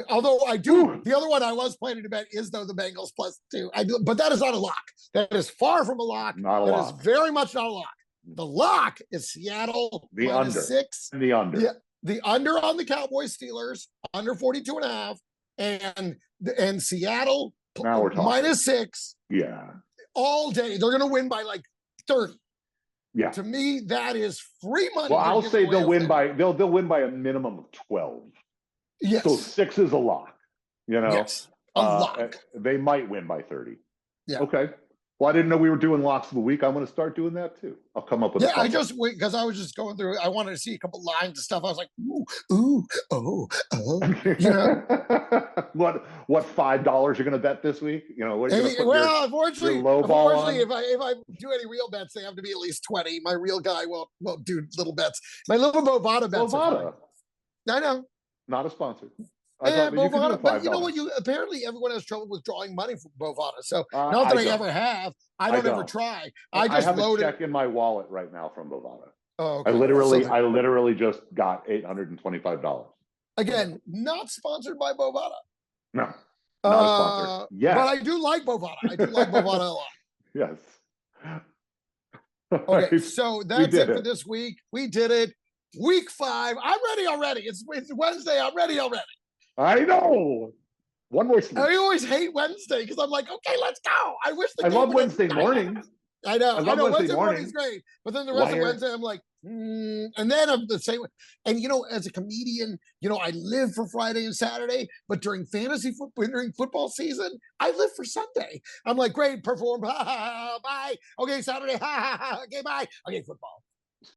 Although I do, the other one I was planning to bet is though the Bengals +2. I do, but that is not a lock. That is far from a lock. Not a lock. That is very much not a lock. The lock is Seattle the under -6. And the under. Yeah, the under on the Cowboys Steelers under 42.5, and Seattle now we're talking. -6. Yeah. All day. They're going to win by like 30. Yeah. To me, that is free money. Well, I'll say they'll win by a minimum of 12. Yes. So 6 is a lock. You know. Yes. A lock. They might win by 30. Yeah. Okay. Well, I didn't know we were doing locks of the week. I'm going to start doing that too. I'll come up with a couple. Because I was just going through. I wanted to see a couple lines of stuff. I was like, ooh, oh. You know? what $5 you're going to bet this week? You know, what are you going to put unfortunately, your low ball on? if I do any real bets, they have to be at least 20. My real guy won't do little bets. My little Bovada bets. Bovada. I know. Not a sponsor. Bovada, but you know what? Apparently everyone has trouble withdrawing money from Bovada. So not that I ever have. I don't ever try. I just have loaded. a check in my wallet right now from Bovada. Oh, okay. I literally just got $825. Again, not sponsored by Bovada. No, not a sponsor. Yeah, but I do like Bovada. I do like Bovada a lot. Yes. Okay, so that's it for this week. We did it. Week 5. I'm ready already. It's Wednesday. I'm ready already. I know. One more sleep. I always hate Wednesday because I'm like, okay, let's go. I wish I love Wednesday mornings. I know. Wednesday morning. morning's great. But then the rest of Wednesday, I'm like, and then I'm the same way. And, as a comedian, I live for Friday and Saturday, but during during football season, I live for Sunday. I'm like, great, perform, bye. Okay, Saturday, okay, bye. Okay, football.